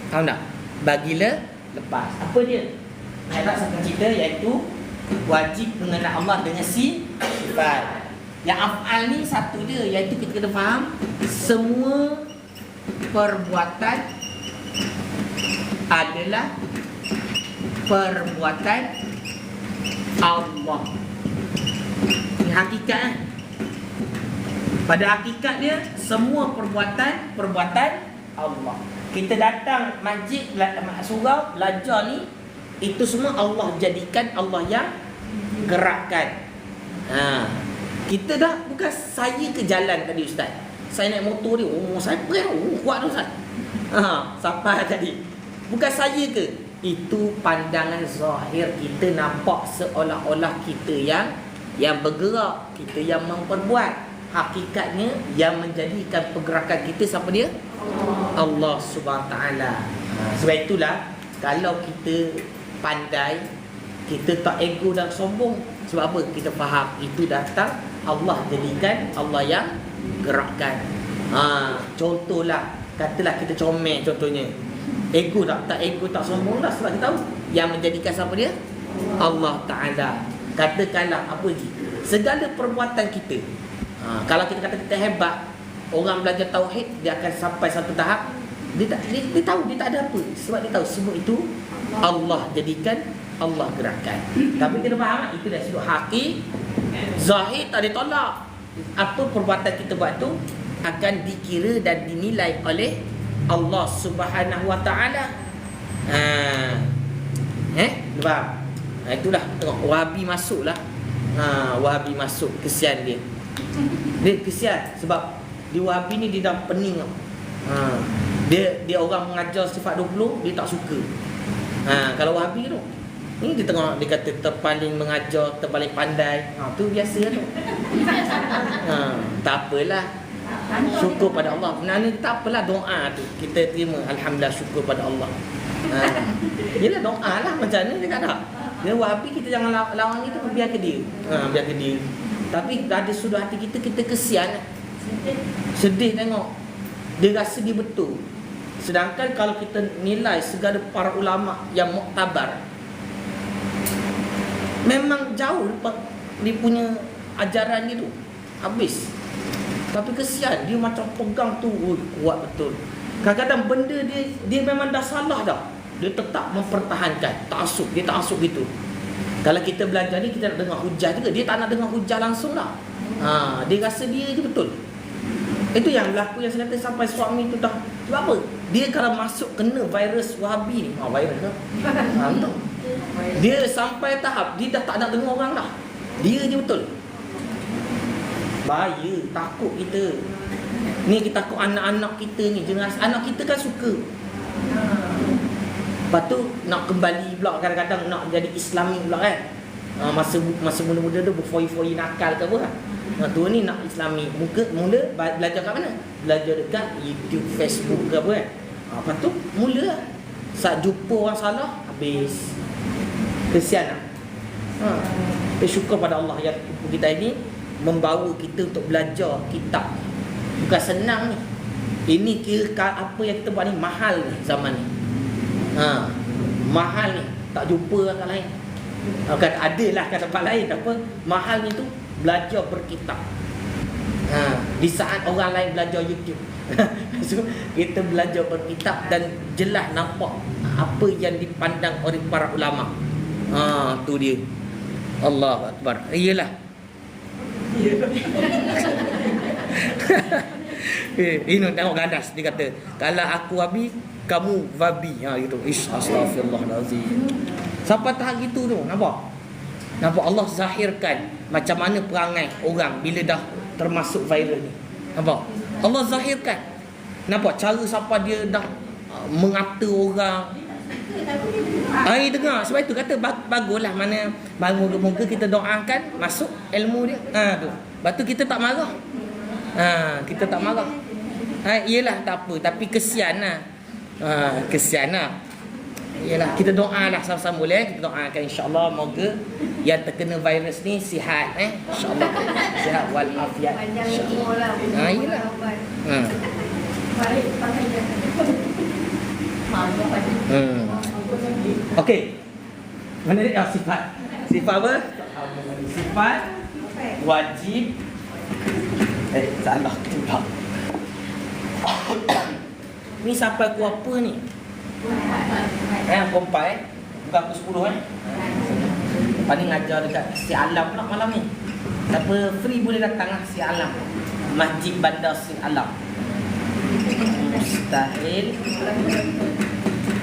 Faham tak? Bagilah lepas. Apa dia? Ada satu cerita iaitu wajib mengenal Allah dengan sifat. Yang af'al ni satu je, iaitu kita kena faham semua perbuatan adalah perbuatan Allah. Ini hakikat. Pada hakikat dia semua perbuatan Allah. Kita datang masjid, surau, belajar ni, itu semua Allah jadikan, Allah yang gerakkan. Kita dah, bukan saya ke jalan tadi ustaz, saya naik motor dia, saya kuat tu ustaz. Sampai tadi, bukan saya ke, itu pandangan zahir kita, nampak seolah-olah kita yang bergerak, kita yang memperbuat. Hakikatnya yang menjadikan pergerakan kita siapa dia? Allah Subhanahu Taala. Sebab itulah kalau kita pandai, kita tak ego dan sombong. Sebab apa? Kita faham itu datang Allah jadikan, Allah yang gerakkan. Contohlah, katalah kita comel contohnya. Ego tak ego, tak sombong lah. Sebab kita tahu yang menjadikan siapa dia? Allah Taala. Katakanlah apa lagi? Segala perbuatan kita, kalau kita kata kita hebat, orang belajar tauhid, dia akan sampai satu tahap, dia tahu dia tak ada apa. Sebab dia tahu semua itu Allah jadikan, Allah gerakkan. Tapi kita faham itu dah sudut haki. Zahir tak ditolak. Apa perbuatan kita buat tu akan dikira dan dinilai oleh Allah Subhanahu Wa Taala. Faham? Itulah tengok Wahabi masuklah. Wahabi masuk, kesian dia. Dia kesian sebab di Wahabi ni dia dah pening. Dia orang mengajar sifat 20, dia tak suka. Kalau Wahabi tu ni dia tengok, dia kata terpaling mengajar, terpaling pandai. Tu biasa tu. Tak apalah, syukur pada Allah. Sebenarnya tak apalah, doa tu kita terima, alhamdulillah, syukur pada Allah. Yelah doa lah, macam mana dia kata. Dia Wahabi kita jangan lawan itu, biar ke dia. Biar ke dia. Tapi ada sudut hati kita kesian, sedih tengok Dia rasa dia betul. Sedangkan kalau kita nilai segala para ulama yang muktabar, memang jauh dia punya ajaran dia tu. Habis. Tapi kesian, dia macam pegang tu, kuat betul. Kadang-kadang benda dia memang dah salah dah. Dia tetap mempertahankan. Ta'assub, dia ta'assub gitu. Kalau kita belajar ni, kita nak dengar hujah juga. Dia tak nak dengar hujah langsung dah. Dia rasa dia je betul. Itu yang berlaku yang saya kata sampai suami tu dah. Sebab apa? Dia kalau masuk kena virus Wahabi ni. Virus ke? Betul. Dia sampai tahap, dia dah tak nak dengar orang dah. Dia je betul. Bahaya, takut kita. Ni kita takut anak-anak kita ni, generasi anak kita kan suka. Lepas tu nak kembali pula, kadang-kadang nak jadi Islami pula kan. Masa muda-muda tu berfoi-foi nakal ke apa kan. Tu ni nak Islami. Mula belajar kat mana? Belajar dekat YouTube, Facebook ke apa kan. Lepas tu mula lah. Saat jumpa orang salah, habis. Kesian lah. Bersyukur pada Allah yang kita ini membawa kita untuk belajar kitab. Bukan senang ni. Ini kira apa yang kita buat ni mahal ni zaman ni. Mahal ni. Tak jumpa kat lain. Kan ada lah kat tempat lain. Apa mahal ni tu belajar berkitab. Di saat orang lain belajar YouTube. So kita belajar berkitab dan jelas nampak apa yang dipandang oleh para ulama. Tu dia. Allahu Akbar. Iyalah. Ini tengok ganas. Dia kata, kalau aku Abi, kamu Wabi. Gitu. Astaghfirullahalazim. Sampai tahap gitu tu. Nampak Allah zahirkan macam mana perangai orang bila dah termasuk viral ni. Nampak Allah zahirkan. Nampak cara siapa dia dah mengata orang. Dengar. Sebab itu kata baguslah mana moga-moga kita doakan masuk ilmu dia. Tu. Lepas tu kita tak marah. Kita tak marah. Iyalah tak apa, tapi kesian lah. Kesian lah. Iyalah, kita doalah sama-sama boleh. Kita doakan insya-Allah moga yang terkena virus ni sihat insya-Allah. Sihat wal afiat. Insya-Allah. Iyalah. Balik pakai Okey. Mana dia? Sifat. Sifat apa? Sifat wajib. Salah pula. Ni sampai aku apa ni? Kompai. Bukan aku 10 Lepas ni ngajar dekat Si Alam pula malam ni. Siapa free boleh datang lah Si Alam. Masjid Bandar Si Alam. Mustahil.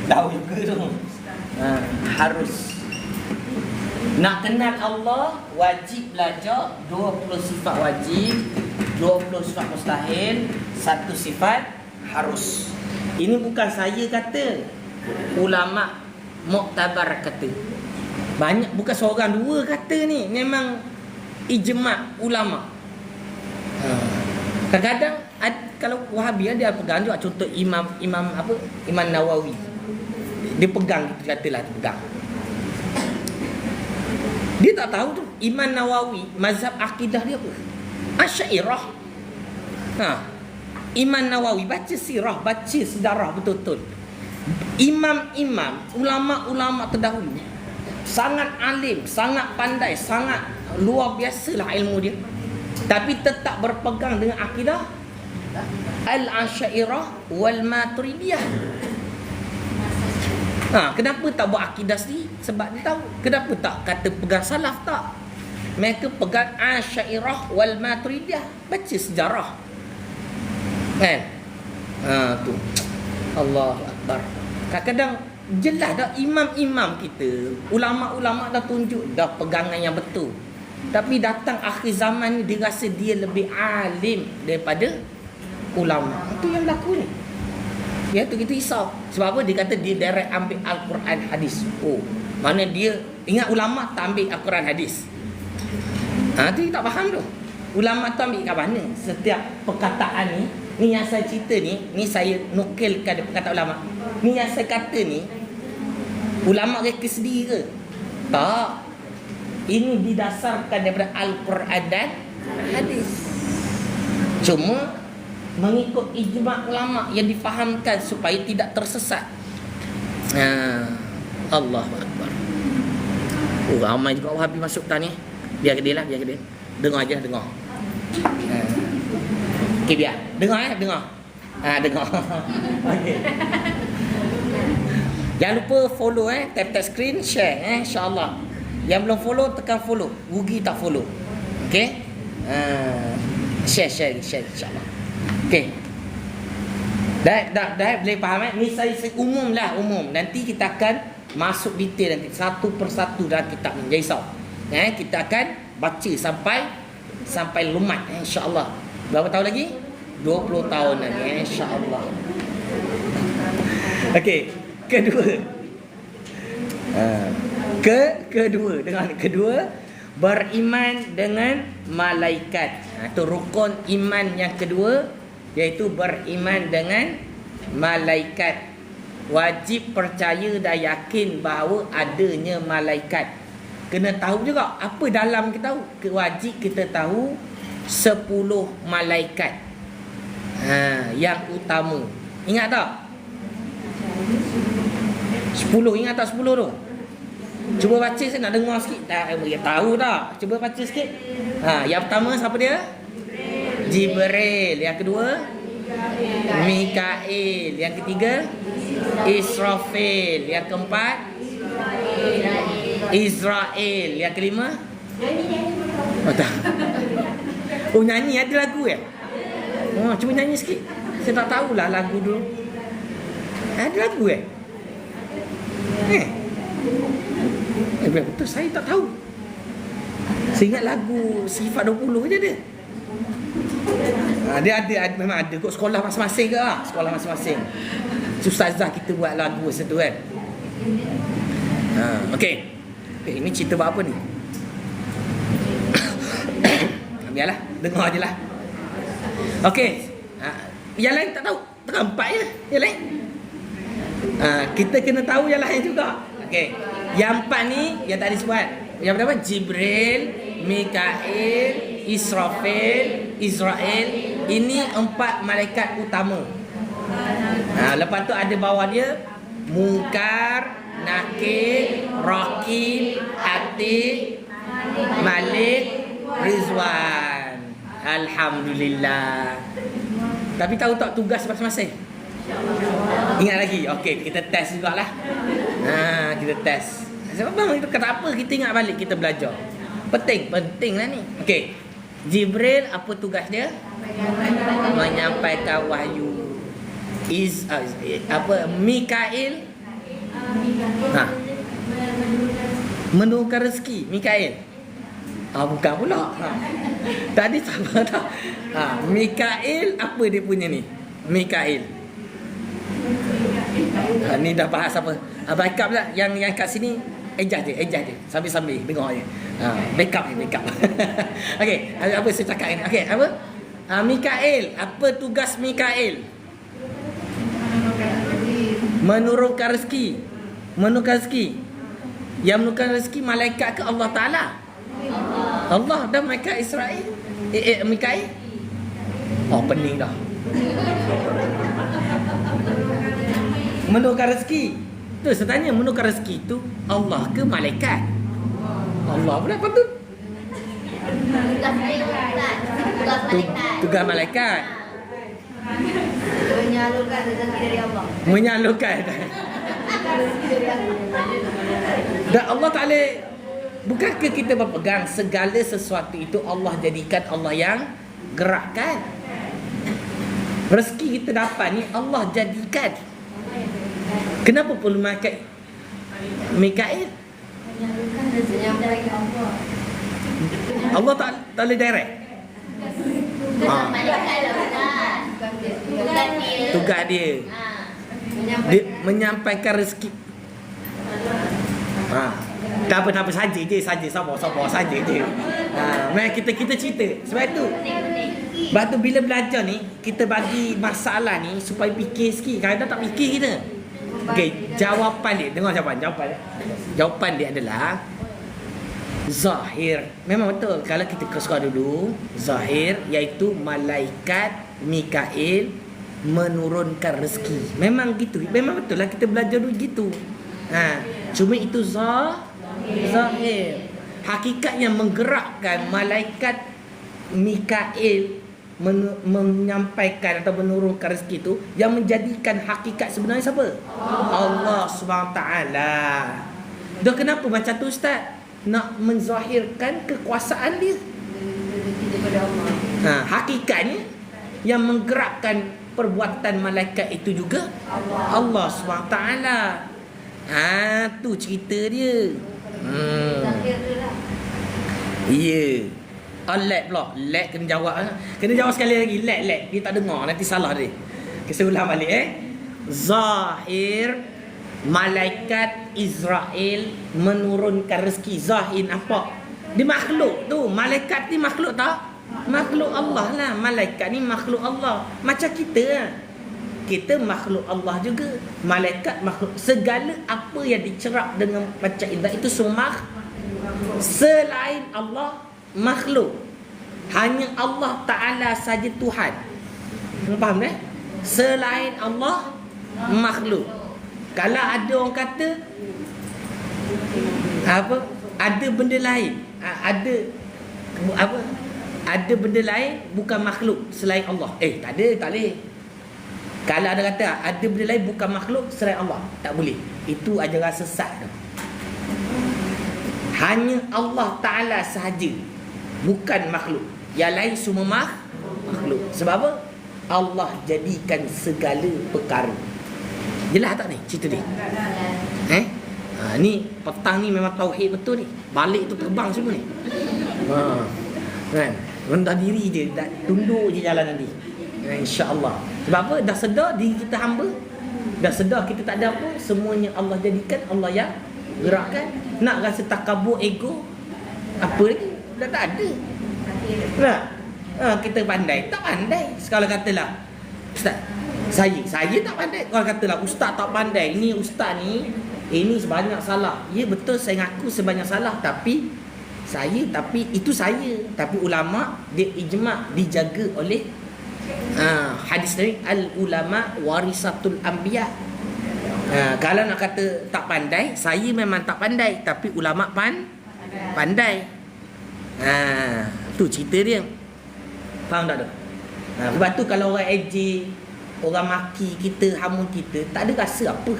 Tahu juga tu. Harus. Nak kenal Allah, wajib belajar 20 sifat wajib, 20 sifat mustahil, 1 sifat harus. Ini bukan saya kata, ulama muktabar kata. Banyak, bukan seorang dua kata ni, memang ijma' ulama. Kadang-kadang kalau Wahabi dia pegang juga, contoh Imam Nawawi. Dia pegang, kita katalah dia pegang. Dia tak tahu tu Imam Nawawi mazhab akidah dia apa? Asy'ariyah. Imam Nawawi baca sirah, baca sejarah betul-betul. Imam-imam, ulama-ulama terdahulu sangat alim, sangat pandai, sangat luar biasalah ilmu dia. Tapi tetap berpegang dengan akidah Al-Asy'ariyah wal Maturidiyah. Kenapa tak buat akidah sendiri? Sebab dia tahu. Kenapa tak kata pegang salaf tak? Mereka pegang Asy'ariyah wal Maturidiyah. Baca sejarah. Kan? Tu. Allahu Akbar. Kadang-kadang jelas dah imam-imam kita, ulama-ulama dah tunjuk dah pegangan yang betul. Tapi datang akhir zaman ni dia rasa dia lebih alim daripada ulama. Itu yang berlaku ni. Ya tu kita risau. Sebab apa? Dia kata dia direct ambil Al-Quran hadis. Mana dia ingat ulama tak ambil Al-Quran hadis. Tu tak faham tu. Ulama tu ambil kat mana? Setiap perkataan ni yang saya cerita ni saya nukilkan dari perkataan ulama. Ni yang saya kata ni ulama reka sendiri ke? Tak. Ini didasarkan daripada Al-Quran dan hadis. Cuma mengikut ijma' ulama yang difahamkan supaya tidak tersesat. Allahu Akbar. Ramai juga Wahabi masuk tadi. Biar dia lah, biar dia. Dengar aja, dengar. Okey, biar. Dengar dengar. Dengar. Okey. Jangan lupa follow tap screen, share insya-Allah. Yang belum follow tekan follow. Rugi tak follow. Okey? Share insya-Allah. Okey. Dah boleh faham Ni saya umum. Nanti kita akan masuk detail nanti satu persatu dalam kitab ni. Jangan risau. Kita akan baca sampai lumat insya-Allah. Berapa tahun lagi? 20 tahun lagi insya-Allah. Okey, kedua. Kedua beriman dengan malaikat. Itu rukun iman yang kedua, iaitu beriman dengan malaikat. Wajib percaya dan yakin bahawa adanya malaikat. Kena tahu juga apa dalam kita tahu. Wajib kita tahu 10 malaikat yang utama. Ingat tak? 10, ingat tak 10 tu? Cuba baca, saya nak dengar sikit. Tahu tak? Cuba baca sikit. Yang pertama siapa dia? Jibril. Yang kedua Mikail. Yang ketiga Israfil. Yang keempat Israel. Yang kelima tak. Nyanyi ada lagu cuba nyanyi sikit. Saya tak tahulah lagu dulu. Ada lagu betul, saya tak tahu. Saya ingat lagu Sifat 20 je ada. Dia ada, memang ada kot sekolah masing-masing ke sekolah masing-masing. Ustazah kita buat lagu setu kan. Okey. Ini cerita buat apa ni? Biarlah, dengar je lah. Okey. Yang lain tak tahu. Terempat je. Yang lain. Kita kena tahu yang lain juga. Okey. Yang empat ni yang tadi sebut. Yang pertama Jibril, Mikail, Israfil, Israel. Ini 4 malaikat utama. Lepas tu ada bawah dia Munkar, Nakir, Raqib, Atid, Malik, Rizwan. Alhamdulillah. Tapi tahu tak tugas masing-masing? Ingat lagi? Okey, kita test jugalah. Kita test. Sebab bang, itu kata apa? Kita ingat balik, kita belajar. Penting lah ni. Okey. Jibril, apa tugas dia? Menyampaikan wahyu. Mikail? Menurunkan rezeki. Mikail? Bukan pula. Tadi sama tak? Mikail, apa dia punya ni? Mikail. Ni dah bahas apa? Backup lah. Yang kat sini ejah je. Sambil dengar je. Backup. Okey, apa saya cakap ni? Okey, apa? Mikail, apa tugas Mikail? Menurunkan rezeki. Yang menurunkan rezeki malaikat ke Allah Ta'ala? Allah dan malaikat Israel. Mikail? Pening dah. Menurunkan rezeki. Tu saya tanya, menurunkan rezeki tu Allah ke malaikat? Allah pula patut. Tugas malaikat. Menyalurkan rezeki dari Allah. Menyalurkan. Dan Allah Ta'ala, bukankah kita berpegang segala sesuatu itu Allah jadikan Allah yang gerakkan? Rezeki kita dapat ni Allah jadikan. Kenapa perlu malaikat Mikail? Menyalurkan rezeki dari Allah. Allah Ta'ala direct. Tugas dia. Dia menyampaikan rezeki. Tak apa saja je, sabar saja je. Mari kita cerita. Sebab tu bila belajar ni, kita bagi masalah ni supaya fikir sikit. Kadang tak fikir kita. Okey, jawapan dia, dengar jawapan dia adalah Zahir. Memang betul. Kalau kita kesuka dulu, zahir iaitu malaikat Mikail menurunkan rezeki. Memang gitu. Memang betul lah kita belajar dulu gitu. Cuma itu zahir. Hakikat yang menggerakkan malaikat Mikail menyampaikan atau menurunkan rezeki itu, yang menjadikan hakikat sebenarnya siapa? Allah SWT. Dah kenapa macam tu Ustaz? Nak menzahirkan kekuasaan dia. Hakikatnya yang menggerakkan perbuatan malaikat itu juga Allah SWT. Tu cerita dia. Ya. Lag pula. Lag kena jawab. Kena jawab sekali lagi. Lag. Dia tak dengar. Nanti salah dia. Kita ulang balik Zahir malaikat Israel menurunkan rezeki. Zahir apa? Dia makhluk tu. Malaikat ni makhluk tak? Makhluk Allah lah. Malaikat ni makhluk Allah. Macam kita lah. Kita makhluk Allah juga. Malaikat makhluk. Segala apa yang dicerap dengan macam indra itu semua selain Allah makhluk. Hanya Allah Ta'ala saja Tuhan. Faham tak? Selain Allah makhluk. Kalau ada orang kata ada benda lain, ada benda lain bukan makhluk selain Allah. Tak boleh. Kalau ada kata ada benda lain bukan makhluk selain Allah, tak boleh. Itu ajaran sesat tu. Hanya Allah Ta'ala sahaja, bukan makhluk. Yang lain semua makhluk. Sebab apa? Allah jadikan segala perkara. Jelas tak ni cerita dia? Ni petang ni memang tauhid betul ni. Balik tu terbang semua ni. Kan? Rendah diri je, tunduk je jalan nanti. InsyaAllah. Sebab apa? Dah sedar diri kita hamba. Dah sedar kita tak ada apa. Semuanya Allah jadikan, Allah yang gerakkan. Nak rasa takabur, ego, apa lagi? Dah tak ada. Nah, kita pandai. Tak pandai. Kalau katalah Ustaz, saya tak pandai. Kalau katalah Ustaz tak pandai. Ini Ustaz ni, ini sebanyak salah. Ya betul, saya ngaku sebanyak salah. Tapi itu saya. Tapi ulama' dia ijma' dijaga oleh hadis ni, al-ulama' warisatul anbiya. Kalau nak kata tak pandai, saya memang tak pandai. Tapi ulama' pandai. Tu cerita dia. Faham tak tu? Sebab tu kalau orang ejek, orang maki kita, hamun kita, tak ada rasa apa.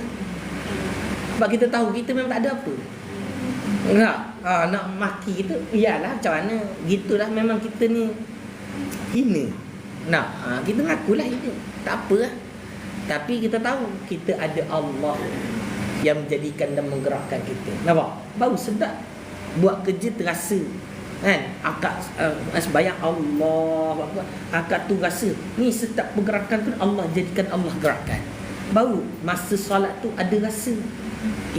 Sebab kita tahu kita memang tak ada apa. Nak maki kita, iyalah macam mana, gitulah, memang kita ni hina. Kita ngakulah hina, tak apa lah. Tapi kita tahu kita ada Allah yang menjadikan dan menggerakkan kita. Nampak? Baru sedap buat kerja terasa. Kan? Akak sembahyang Allah, akak tu rasa ni setiap pergerakan tu Allah jadikan, Allah gerakkan. Baru masa solat tu ada rasa.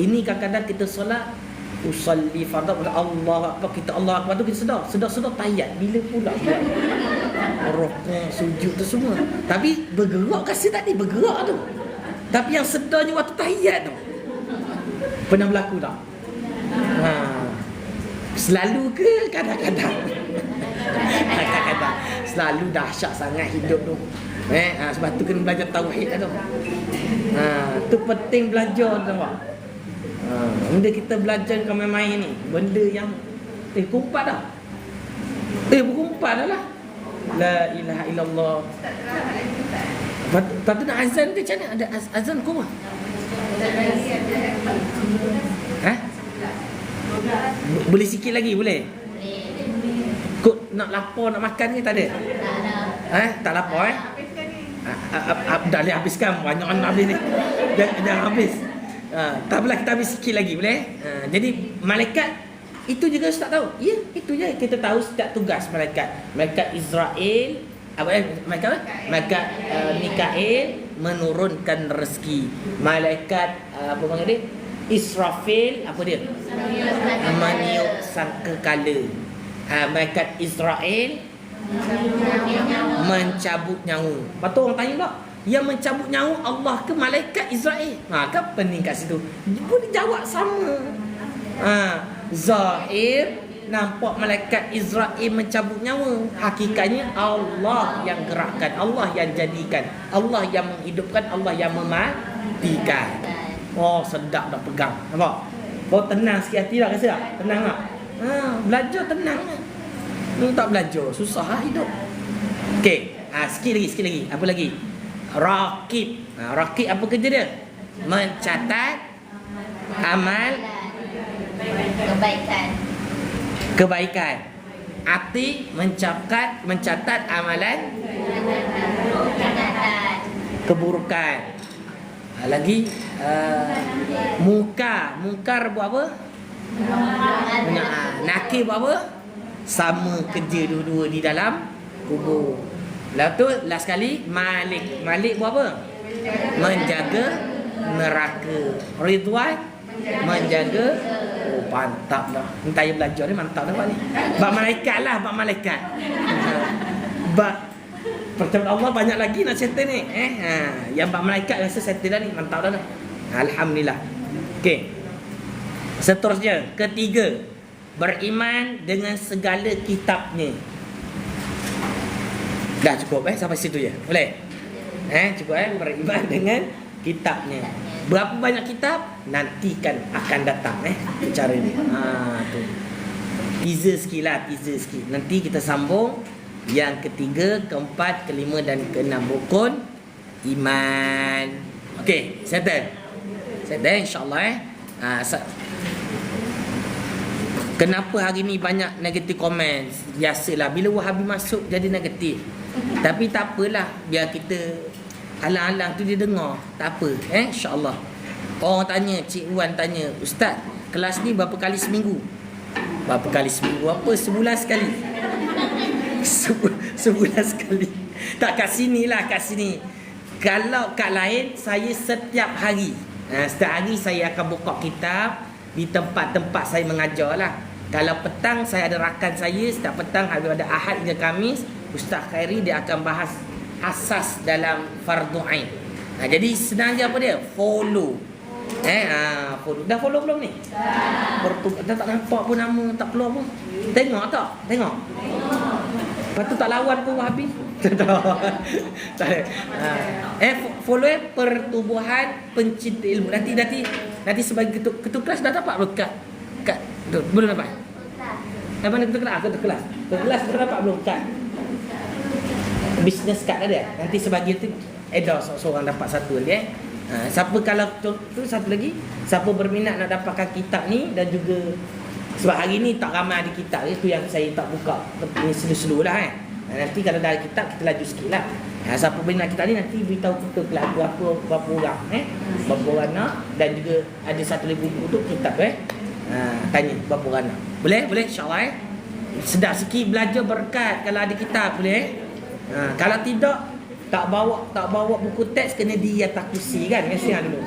Ini kadang-kadang kita solat usalli fardhu Allah Akbar, kita Allah Akbar tu kita sedar tahiyat bila pula buat rukuk, sujud tu semua. Tapi bergerak kasi tadi bergerak tu. Tapi yang sedarnya waktu tahiyat tu. Pernah berlaku tak? Selalu ke kadang-kadang? Kadang-kadang. Selalu dahsyat sangat hidup tu. Sebab tu kena belajar tauhid tu. Tu penting belajar tu. Benda kita belajar kau main-main ni, benda yang kumpat dah. Berkumpat dah lah. La ilaha illallah. Lepas tu nak azan ke macam mana? Ada azan kau? Boleh sikit lagi boleh? Kok nak lapar nak makan ke tak ada? Tak lapar dah boleh habiskan. Banyak orang nak habis ni. Jangan habis. Tak apalah, kita habis sikit lagi boleh? Jadi malaikat itu juga Ustaz tahu. Ya, itu je kita tahu setiap tugas malaikat. Malaikat Israel, malaikat Mikail menurunkan rezeki. Malaikat apa panggil dia? Israfil, apa dia? Meniup sangkakala. Malaikat Israel mencabut nyawa. Lepas tu orang tanya tak, yang mencabut nyawa Allah ke malaikat Israel? Kan pening kat situ. Pun dia jawab sama. Zahir nampak malaikat Israel mencabut nyawa. Hakikatnya Allah yang gerakkan, Allah yang jadikan, Allah yang menghidupkan, Allah yang mematikan. Oh, sedap dah pegang. Nampak? Oh, tenang sikit hati dah, rasa tak? Tenang tak? Belajar tenang. Ni tak belajar, susah lah hidup. Okey, sikit lagi. Apa lagi? Raqib. Raqib apa kerja dia? Mencatat amal kebaikan. Atid mencatat amalan keburukan. Lagi mungkar buat apa? Nakir buat apa? Sama kerja dua-dua di dalam kubur. Lepas tu last sekali Malik buat apa? Menjaga neraka. Ridwan menjaga. Oh, mantap dah. Ni saya belajar ni mantap dah ni. Bab malaikat lah, bab malaikat. Bab percaya Allah banyak lagi nak settle ni. Yang bab malaikat rasa settle dah ni, mantap dah. Alhamdulillah. Okey. Seterusnya, ketiga, beriman dengan segala kitabnya. Dah cukup sampai situ je. Boleh? Cukup beriman dengan kitabnya. Berapa banyak kitab? Nantikan akan datang cara ni. Tu. Teaser sikit. Nanti kita sambung yang ketiga, keempat, kelima dan keenam rukun iman. Okey, settle insya-Allah Kenapa hari ni banyak negatif komen? Biasalah bila Wahabi masuk jadi negatif. Tapi tak apalah, biar kita alang-alang tu dia dengar. Tak apa, insya-Allah. Orang tanya, Cik Wan tanya, Ustaz, kelas ni berapa kali seminggu? Berapa kali seminggu? Apa? Sebulan sekali. Sebulan sekali. Tak, kat sini. Kalau kat lain, saya setiap hari. Setiap hari saya akan buka kitab di tempat-tempat saya mengajar lah. Kalau petang saya ada rakan saya, setiap petang ada Ahad hingga Khamis, Ustaz Khairi dia akan bahas asas dalam fardu ain. Jadi senang je apa dia? Follow. Follow. Dah follow belum ni? Dah tak nampak pun nama, tak keluar pun. Tengok tak? Tengok. Lepas tu tak lawan pun Wahabi. Tak ada. Follow pertubuhan pencinta ilmu. Nanti sebagai ketua kelas dah dapat belum kat belum dapat? Mana ketua kelas? Ketua kelas dah dapat belum kat? Business card ada. Nanti sebagai tu seorang dapat satu lagi. Siapa kalau tu satu lagi, siapa berminat nak dapatkan kitab ni dan juga sebab hari ni tak ramai ada kitab, itu yang saya tak buka ni selu-selu lah nanti kalau dah ada kitab kita laju sikit lah. Siapa berminat kitab ni nanti beritahu kita kelas berapa orang berapa orang nak, dan juga ada satu lagi buku tu kitab tanya berapa orang nak. Boleh insya-Allah sedap sikit belajar berkat kalau ada kitab boleh. Kalau tidak tak bawa buku teks, kena diatakusi kan biasa dulu.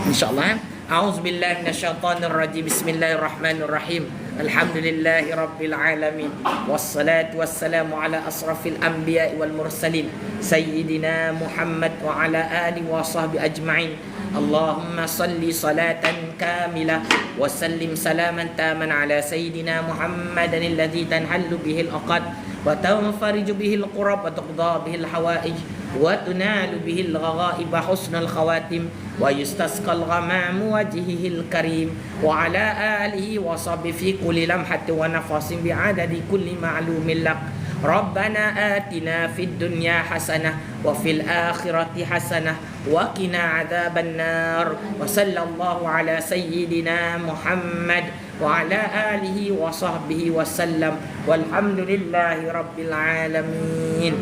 Insyaallah. A'udzubillahi minasyaitonir rajim. Bismillahirrahmanirrahim. Alhamdulillahi rabbil alamin. Wassalatu wassalamu ala asrafil anbiya'i wal mursalin sayyidina Muhammad wa ala alihi wa sahbihi ajma'in. Allahumma salli salatan kamilah wa sallim salaman taman ala sayyidina Muhammadan alladhi tanhallu bihi al-aqad وتنفرج به القرب وتقضى به الحوائج وتنال به الغغائب حسن الخواتم ويستسقى الغمام وجهه الكريم وعلى آله وصحبه في كل لمحة ونفس بعدد كل معلوم لك. ربنا آتنا في الدنيا حسنة وفي الآخرة حسنة وقنا عذاب النار. وصلى الله على سيدنا محمد وعلى آله وصحبه وسلم والحمد لله رب العالمين.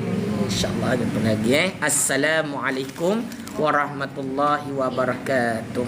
InsyaAllah jumpa lagi. Assalamualaikum warahmatullahi wabarakatuh.